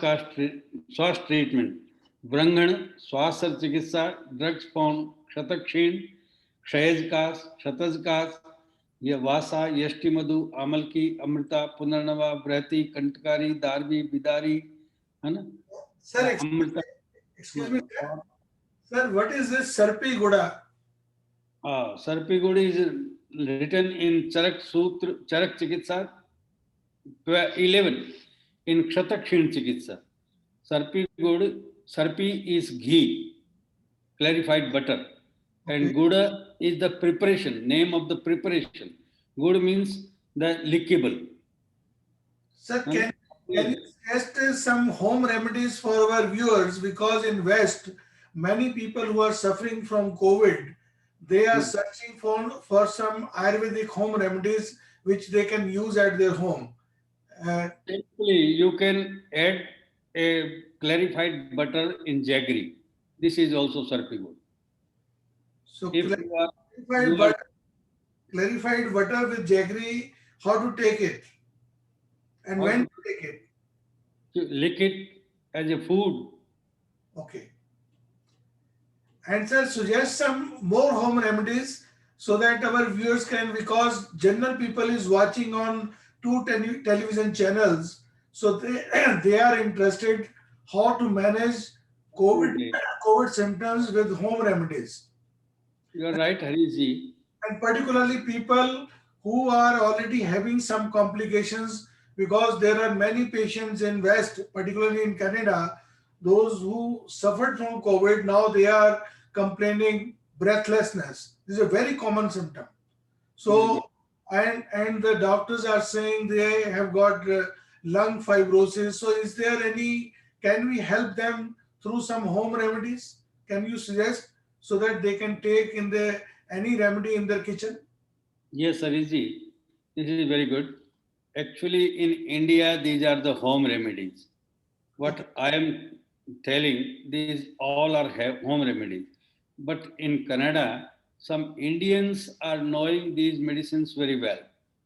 treatment. Vrangan, Swasar Chikitsa, drugs from Kshataksheen, Kshayajkas, Kshatazkas, Vasa, Yashtimadu, Amalki, Amrita, Punarnava, Brahati, Kantakari, Darbi, Bidari. Sir, excuse me, sir, what is this Sarpi Guda? Sarpi Guda is written in Charak Sutra, Charak Chikitsa 11 in Kshataksheen Chikitsa. Sarpi Guda, Sarpi is ghee, clarified butter. And Guda is the preparation, name of the preparation. Guda means the lickable. Sir, can you suggest some home remedies for our viewers? Because in West, many people who are suffering from COVID, they are searching for some Ayurvedic home remedies which they can use at their home. Simply, you can add a clarified butter in jaggery. This is also good. So If you are, clarified you are butter, clarified butter with jaggery, how to take it and how when to to take it. lick it as a food. Okay. And sir, suggest some more home remedies so that our viewers can, because general people is watching on two television channels, so they they are interested how to manage COVID Absolutely. COVID symptoms with home remedies, You are right, Hariji. and particularly people who are already having some complications, because there are many patients in West, particularly in Canada, those who suffered from COVID, now they are complaining breathlessness. This is a very common symptom. Yes. So, and the doctors are saying they have got lung fibrosis. So, is there any? Can we help them through some home remedies? Can you suggest so that they can take in the any remedy in their kitchen? Yes, Hariji. This is very good. Actually, in India, these are the home remedies. Okay. What I am telling, these all are home remedies. But in Canada, some Indians are knowing these medicines very well.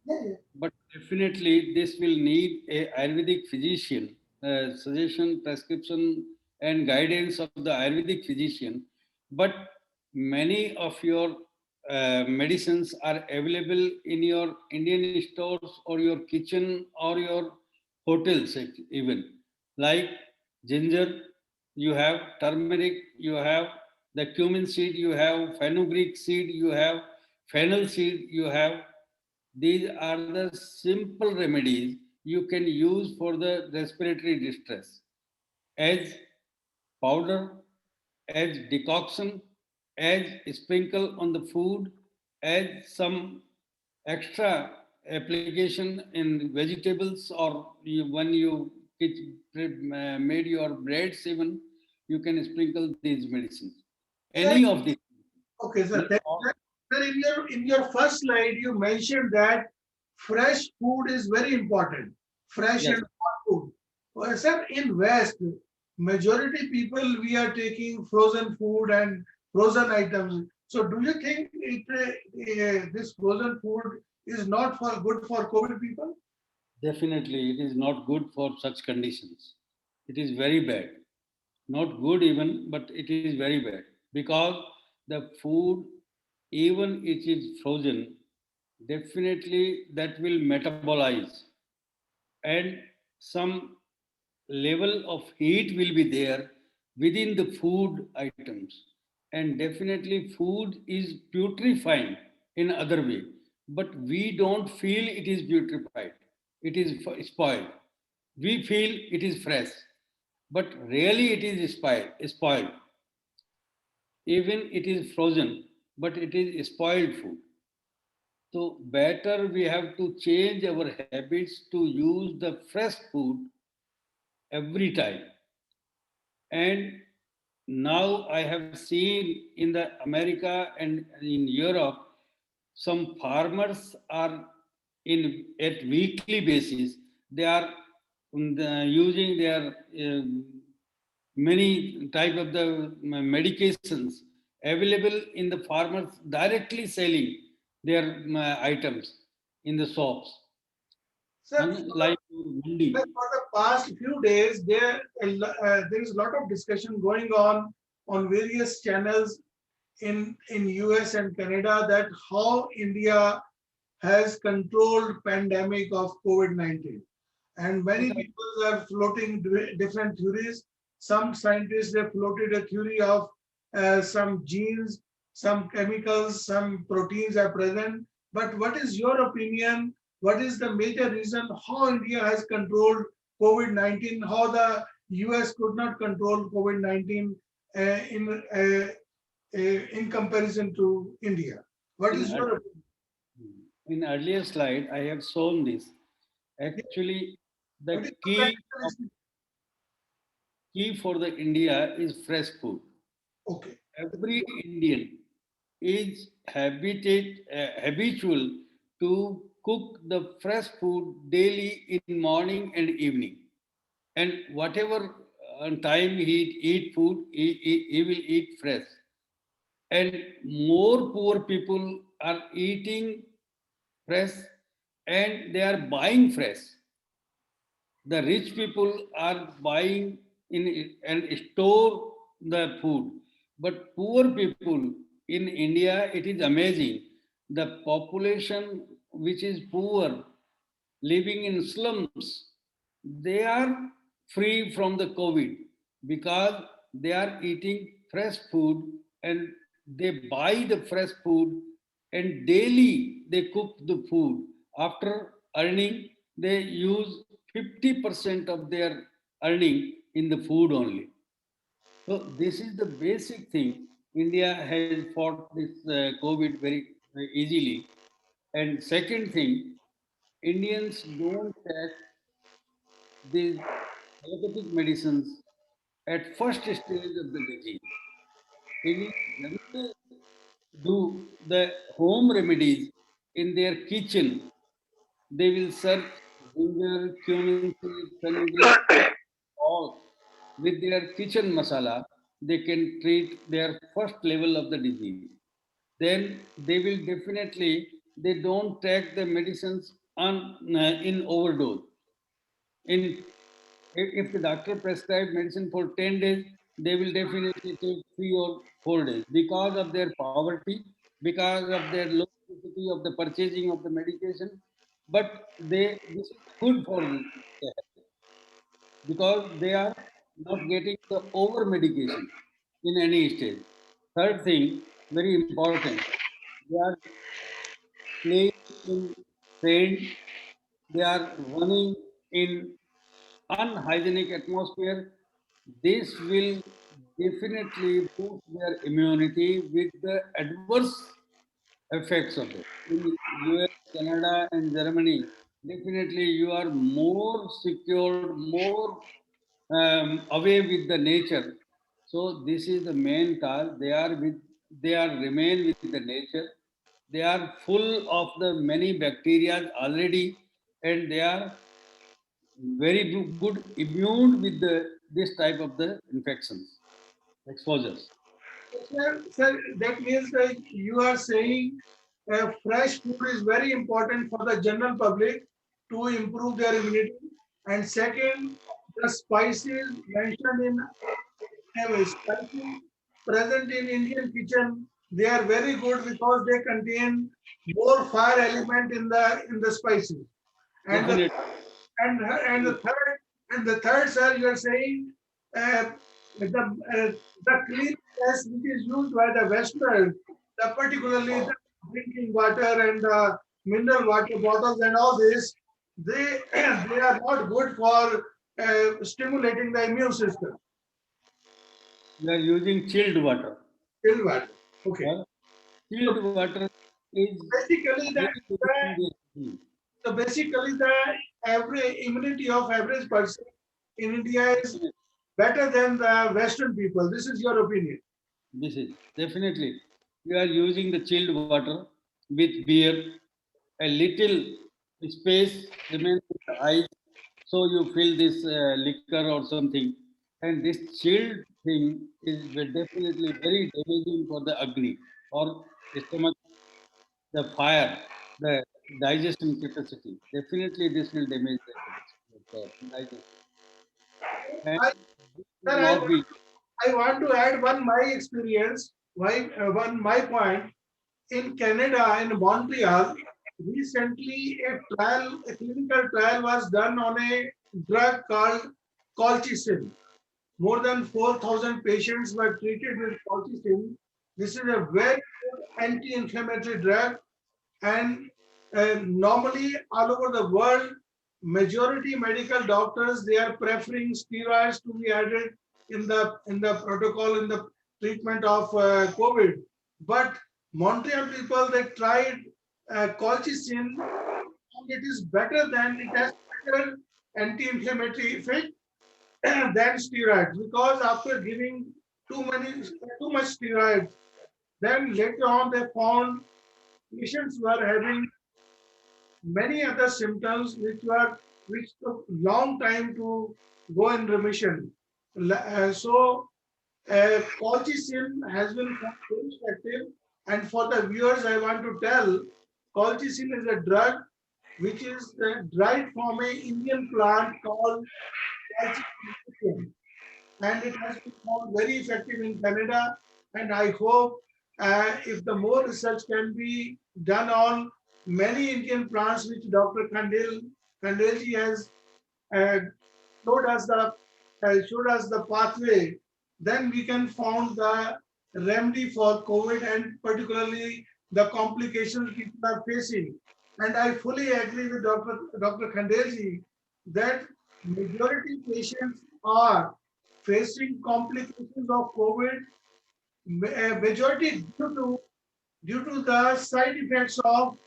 Yeah, yeah. But definitely, this will need a Ayurvedic physician, suggestion, prescription, and guidance of the Ayurvedic physician. But many of your medicines are available in your Indian stores or your kitchen or your hotels, even like ginger. You have turmeric. You have the cumin seed. You have fenugreek seed. You have fennel seed. You have, these are the simple remedies you can use for the respiratory distress as powder, as decoction, as sprinkle on the food, as some extra application in vegetables, or when you made your breads even, you can sprinkle these medicines. Sir, Any of these. okay, sir. Sir, in your first slide, you mentioned that fresh food is very important. Fresh Yes. and hot food. Well, sir, in West, majority people we are taking frozen food and frozen items. So, do you think this frozen food is not for good for COVID people? Definitely, it is not good for such conditions. It is very bad. Not good even, but it is very bad because the food, even it is frozen, definitely that will metabolize, and some level of heat will be there within the food items, and definitely food is putrefying in other way, but we don't feel it is putrefied, it is spoiled. We feel it is fresh, but really it is spoiled. Even it is frozen, but it is spoiled food. So better we have to change our habits to use the fresh food every time. And now I have seen in the America and in Europe, some farmers are in at weekly basis. They are using their many type of the medications available in the farmers, directly selling their items in the shops, Sir, like mandi. for the past few days, there is a lot of discussion going on various channels in US and Canada that how India has controlled pandemic of COVID-19. And many people are floating different theories. Some scientists have floated a theory of some genes, some chemicals, some proteins are present. But what is your opinion? What is the major reason how India has controlled COVID-19? How the US could not control COVID-19 in comparison to India? What In, is your opinion? in earlier slide, I have shown this. Yeah, Actually, what the is the factor? key for the India is fresh food. Okay. Every Indian is habitual to cook the fresh food daily in morning and evening. And whatever time he eat food, he will eat fresh. And more poor people are eating fresh and they are buying fresh. The rich people are buying in and store the food. But poor people in India, it is amazing. The population which is poor, living in slums, they are free from the COVID because they are eating fresh food and they buy the fresh food and daily they cook the food. After earning, they use 50% of their earning in the food only. So this is the basic thing. India has fought this COVID very easily. And second thing, Indians don't take these allopathic medicines at first stage of the disease. When they do the home remedies in their kitchen, they will search ginger, cumin seed, fenugreek, all with their kitchen masala. They can treat their first level of the disease. Then they will definitely they don't take the medicines on in overdose. In if the doctor prescribed medicine for 10 days, they will definitely take 3 or 4 days because of their poverty, because of their low capacity of the purchasing of the medication. But this is good for them because they are not getting the over medication in any stage. Third thing, very important, they are playing in train, they are running in unhygienic atmosphere. This will definitely boost their immunity with the adverse effects of it. In US, Canada, and Germany, definitely you are more secure, more away with the nature. So this is the main cause. They are remain with the nature. They are full of the many bacteria already, and they are very good immune with this type of the infections, exposures. Sir, that means that you are saying fresh food is very important for the general public to improve their immunity. And second, the spices mentioned in spices present in Indian kitchen, they are very good because they contain more fire element in the spices. And the Definitely. and the third, sir, you are saying uh, the cleanliness which is used by the Westerners, particularly the drinking water and the mineral water bottles and all this, they are not good for stimulating the immune system. We are using chilled water. Still water. Okay. Or chilled water is Basically, very good in this disease. the average immunity of average person in India is better than the Western people. This is your opinion. This is definitely. We are using the chilled water with beer. A little space remains in the ice, so you feel this liquor or something. And this chilled thing is definitely very damaging for the agni or stomach, the fire, the digestion capacity. Definitely, this will damage the capacity of the digestion. And I, this sir, will not be. I want to add one my experience, one my point. In Canada, in Montreal, recently a clinical trial was done on a drug called colchicine. More than 4,000 patients were treated with colchicine. This is a very good anti-inflammatory drug, and normally all over the world, majority medical doctors they are preferring steroids to be added in the protocol in the treatment of COVID. But Montreal people they tried colchicine, and it is better than it has better anti-inflammatory effect than steroids because after giving too much steroids, then later on they found patients were having many other symptoms which took long time to go in remission. Colchicine has been found very effective. And for the viewers, I want to tell, colchicine is a drug which is derived from an Indian plant called colchicine, and it has been found very effective in Canada. And I hope if the more research can be done on many Indian plants, which Dr. Kandelji has uh, showed us the pathway, then we can found the remedy for COVID and particularly the complications people are facing. And I fully agree with Dr. Khandelji that majority patients are facing complications of COVID, majority due to the side effects of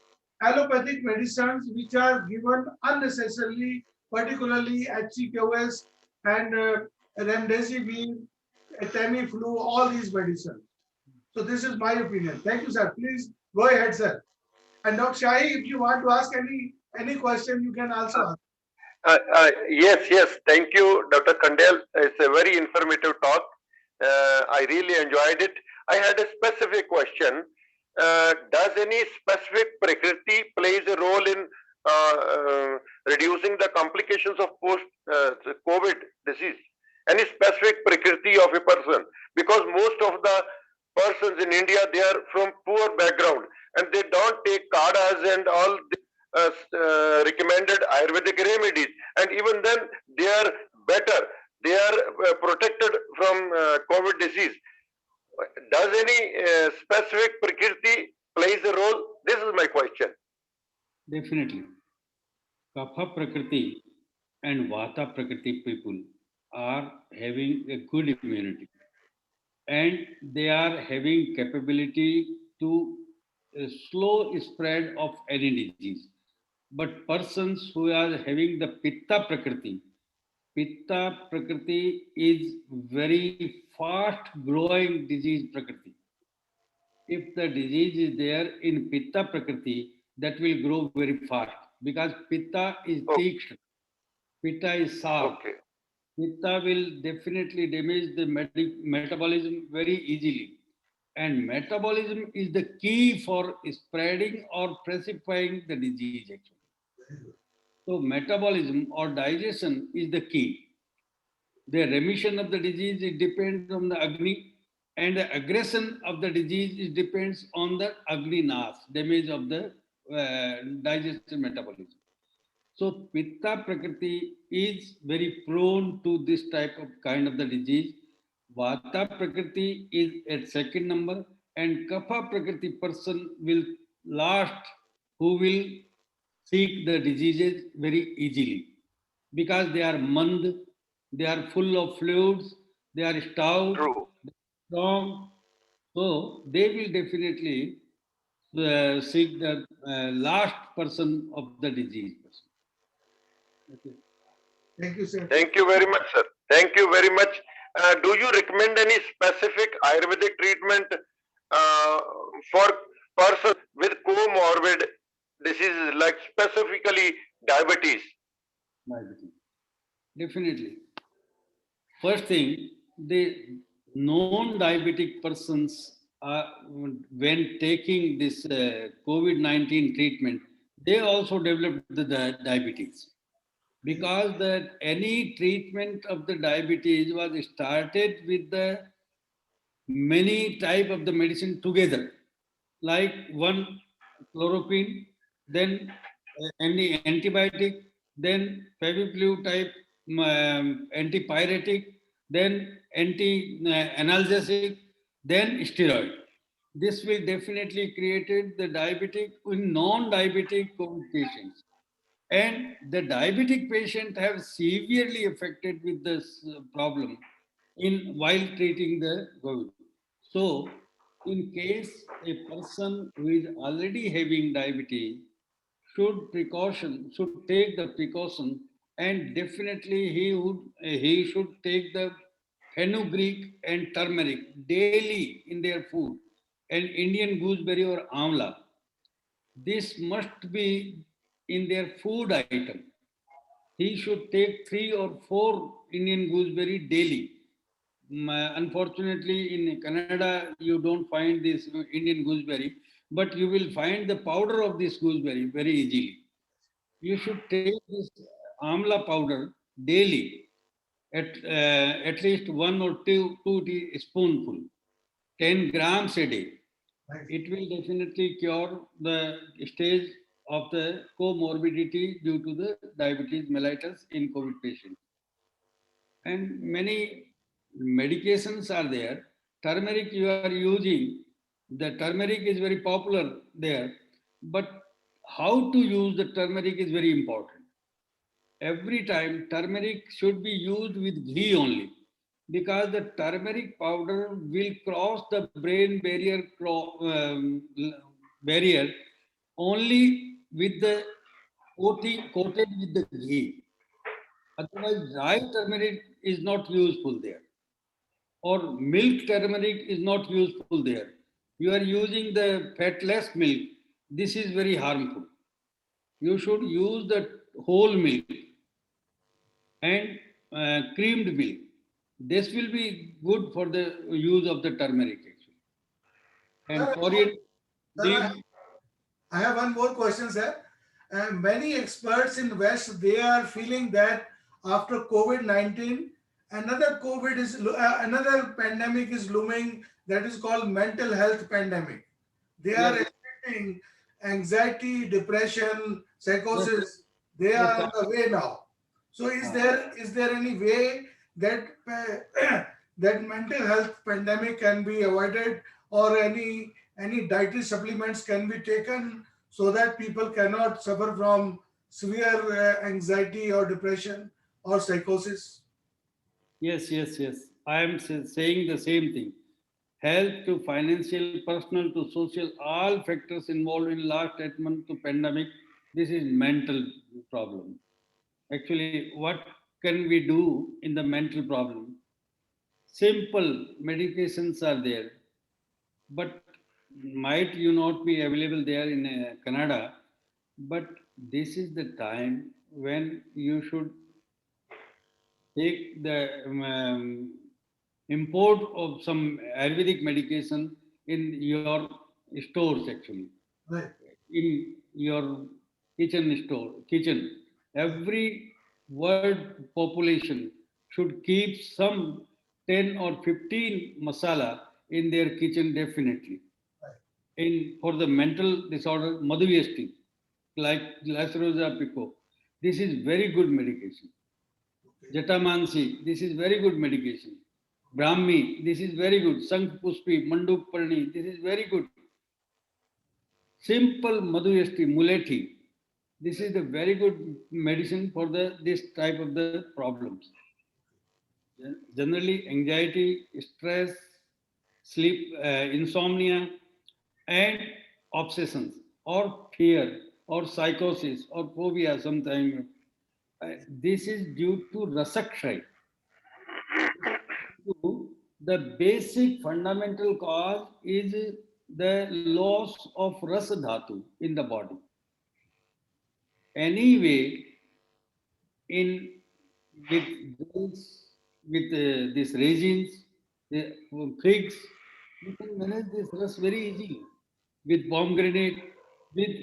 allopathic medicines which are given unnecessarily, particularly HCQS and remdesivir, Tamiflu, all these medicines. So this is my opinion. Thank you, sir. Please go ahead, sir. And Dr. Shahi, if you want to ask any question, you can also ask. Yes. Thank you, Dr. Kandel. It's a very informative talk. I really enjoyed it. I had a specific question. Does any specific prakriti plays a role in reducing the complications of post-COVID disease? Any specific prakriti of a person? Because most of the persons in India, they are from poor background and they don't take kadas and all the recommended Ayurvedic remedies. And even then, they are better. They are protected from COVID disease. Does any specific prakriti plays a role? This is my question. Definitely. Kapha Prakriti and Vata Prakriti people are having a good immunity and they are having capability to slow spread of any disease. But persons who are having the Pitta Prakriti is very fast growing disease Prakriti. If the disease is there in Pitta Prakriti, that will grow very fast because Pitta is Tikshna, Pitta is sharp. Okay. Pitta will definitely damage the metabolism very easily. And metabolism is the key for spreading or precipitating the disease actually. So metabolism or digestion is the key. The remission of the disease, it depends on the Agni, and the aggression of the disease, it depends on the Agni Nas, damage of the digestive metabolism. So Pitta Prakriti is very prone to this type of kind of the disease. Vata Prakriti is at second number, and Kapha Prakriti person will last, who will seek the diseases very easily because they are mand, they are full of fluids, they are stout, True. strong. So they will definitely seek the last person of the disease. Okay. Thank you, sir. Thank you very much, sir. Thank you very much. Do you recommend any specific Ayurvedic treatment for person with comorbid diseases, like specifically diabetes? Diabetes. Definitely. First thing, the non-diabetic persons, when taking this COVID-19 treatment, they also developed the diabetes. Because that any treatment of the diabetes was started with the many type of the medicine together, like one chloroquine, then any antibiotic, then Feviflu type antipyretic, then anti-analgesic, then steroid. This will definitely created the diabetic in non-diabetic COVID patients. And the diabetic patient have severely affected with this problem in while treating the COVID. So, in case a person who is already having diabetes should take the precaution, and definitely he should take the fenugreek and turmeric daily in their food, and Indian gooseberry or amla. This must be in their food item. He should take 3 or 4 Indian gooseberry daily. Unfortunately, in Canada, you don't find this Indian gooseberry, but you will find the powder of this gooseberry very easily. You should take this amla powder daily at least 1 or 2 teaspoonful, 10 grams a day. Right. It will definitely cure the stage of the comorbidity due to the diabetes mellitus in COVID patients. And many medications are there. Turmeric you are using, the turmeric is very popular there, but how to use the turmeric is very important. Every time turmeric should be used with ghee only, because the turmeric powder will cross the brain barrier barrier only with the coated with the ghee. Otherwise, dry turmeric is not useful there, or milk turmeric is not useful there. You are using the fatless milk. This is very harmful. You should use the whole milk and creamed milk. This will be good for the use of the turmeric actually. And Sir, coriander Sir, leaves. I have one more question, sir. Many experts in West, they are feeling that after COVID-19, another pandemic is looming that is called mental health pandemic. They are Yes. expecting anxiety, depression, Yes, psychosis. They yes, are on the way now. So is there any way that that mental health pandemic can be avoided, or any dietary supplements can be taken so that people cannot suffer from severe anxiety or depression or psychosis? yes, yes, yes. I am saying the same thing. Health to financial, personal to social, all factors involved in last 8 months to pandemic. This is mental problem. Actually, what can we do in the mental problem? Simple medications are there, but might you not be available there in Canada. But this is the time when you should take the import of some Ayurvedic medication in your stores actually, Right. in your kitchen. Every world population should keep some 10 or 15 masala in their kitchen definitely. In for the mental disorder, Madhuyasti, like Lacerosa pico, this is very good medication. Jatamansi, this is very good medication. Brahmi, this is very good. Sank Pushpi, Manduk Parni, this is very good. Simple Madhuyasti, Mulethi, this is a very good medicine for this type of the problems. Generally, anxiety, stress, sleep, insomnia, and obsessions, or fear, or psychosis, or phobia sometimes. This is due to rasakshay. The basic fundamental cause is the loss of rasa dhatu in the body. Anyway, in with these resins, the figs, you can manage this rust very easily. With pomegranate, with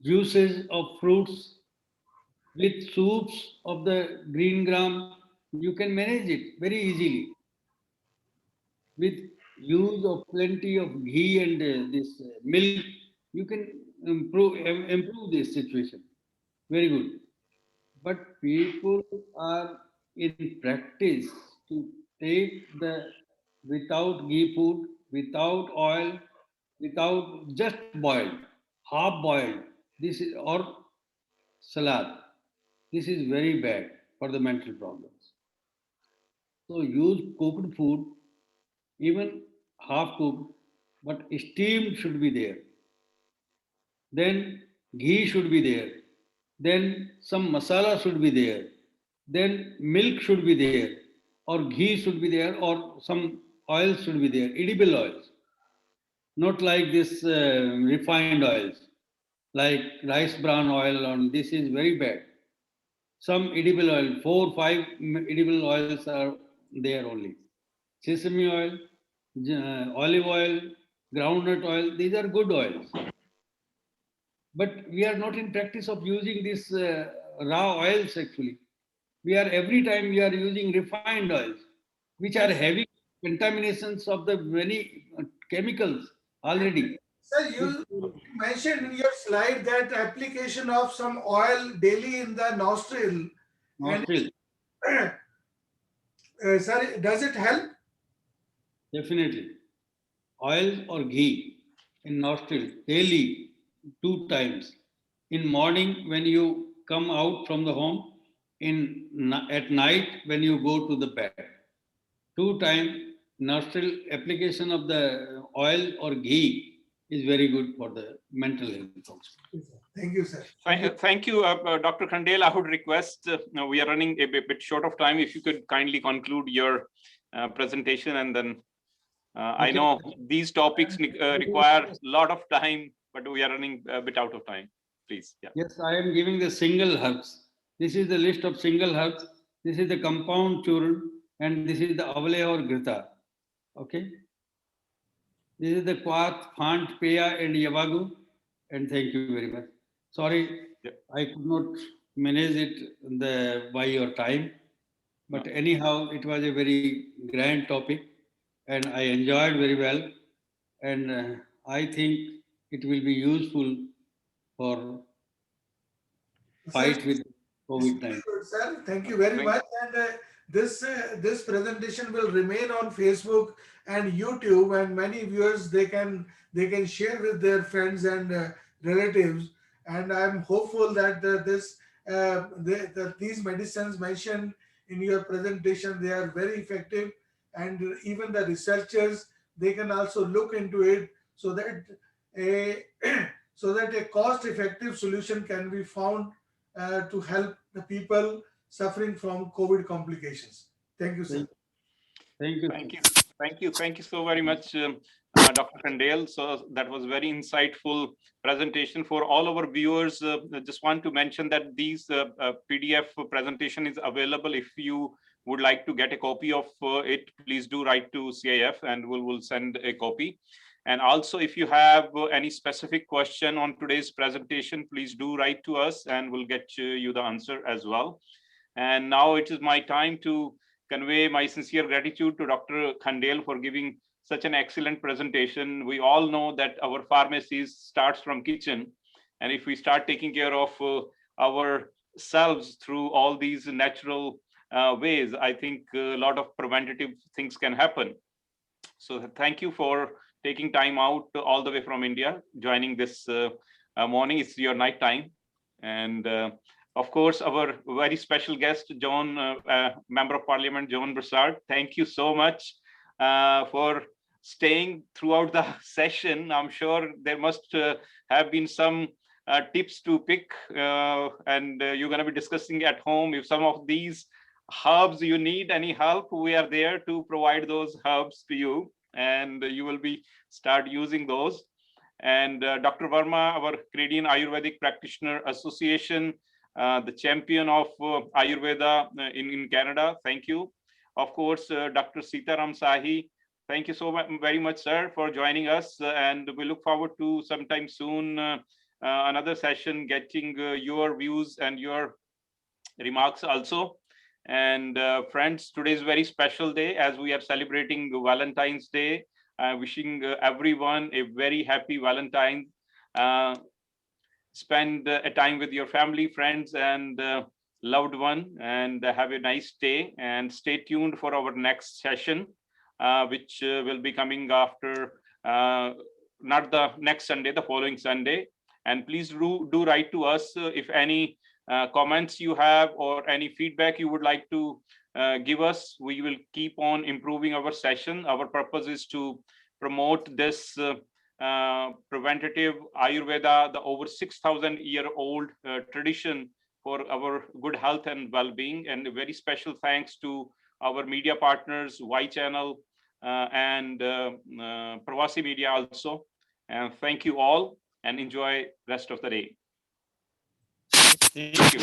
juices of fruits, with soups of the green gram, you can manage it very easily. With use of plenty of ghee and this milk, you can improve this situation. Very good. But people are in practice to take the without ghee food, without oil, without just boiled, half boiled. This is or salad. This is very bad for the mental problems. So use cooked food, even half cooked, but steamed should be there. Then ghee should be there. Then some masala should be there. Then milk should be there, or ghee should be there, or some oil should be there, edible oils, not like this refined oils, like rice bran oil, and this is very bad. Some edible oil, 4, 5 edible oils are there only. Sesame oil, olive oil, groundnut oil, these are good oils. But we are not in practice of using these raw oils actually. We are every time we are using refined oils, which are having contaminations of the many chemicals already. Sir, you mentioned in your slide that application of some oil daily in the nostril. And Nostril, sir, does it help? definitely. Oil or ghee in nostril daily, 2 times. In morning when you come out from the home, at night when you go to the bed. 2 times nostril application of the oil or ghee is very good for the mental health also. Thank you, sir. Thank you, Dr. Khandel. I would request, we are running a bit short of time. If you could kindly conclude your presentation, and then I Okay. know these topics require a lot of time, but we are running a bit out of time. Please, yeah. Yes, I am giving the single herbs. This is the list of single herbs. This is the compound churn, and this is the avale or grita. Okay. This is the Quath, Phant, Peya, and Yavagu. And thank you very much. Sorry, Yeah. I could not manage it by your time. But anyhow, it was a very grand topic, and I enjoyed very well. And I think it will be useful for fight with COVID-19. Good, sir. Thank you very Thank- much. And this presentation will remain on Facebook and YouTube, and many viewers they can share with their friends and relatives. And I'm hopeful that that these medicines mentioned in your presentation, they are very effective, and even the researchers, they can also look into it, so that a so that a cost-effective solution can be found to help the people suffering from COVID complications. Thank you, sir. Thank you. Thank you. Thank you so very much, Dr. Khandel. So that was very insightful presentation for all our viewers. I just want to mention that these PDF presentation is available. If you would like to get a copy of it, please do write to CIF and we'll send a copy. And also, if you have any specific question on today's presentation, please do write to us and we'll get you the answer as well. And now it is my time to convey my sincere gratitude to Dr. Khandel for giving such an excellent presentation. We all know that our pharmacies starts from kitchen. And if we start taking care of ourselves through all these natural ways, I think a lot of preventative things can happen. So thank you for taking time out all the way from India, joining this morning. It's your night time. And of course, our very special guest, Member of Parliament, John Broussard. Thank you so much for staying throughout the session. I'm sure there must have been some tips to pick, and you're going to be discussing at home. If some of these herbs you need any help, we are there to provide those herbs to you, and you will be start using those. And Dr. Verma, our Canadian Ayurvedic Practitioner Association, the champion of Ayurveda in Canada. Thank you. Of course, Dr. Sitaram Sahi. Thank you so very much, sir, for joining us. And we look forward to sometime soon another session, getting your views and your remarks also. And friends, today is a very special day as we are celebrating Valentine's Day. Wishing everyone a very happy Valentine's. Spend a time with your family, friends, and loved one, and have a nice day. And stay tuned for our next session, which will be coming after, not the next Sunday, the following Sunday. And please do write to us if any comments you have or any feedback you would like to give us. We will keep on improving our session. Our purpose is to promote this preventative Ayurveda, the over 6,000-year-old tradition for our good health and well-being. And a very special thanks to our media partners, Y Channel and Pravasi Media also. And thank you all. and enjoy rest of the day. Thank Thank you.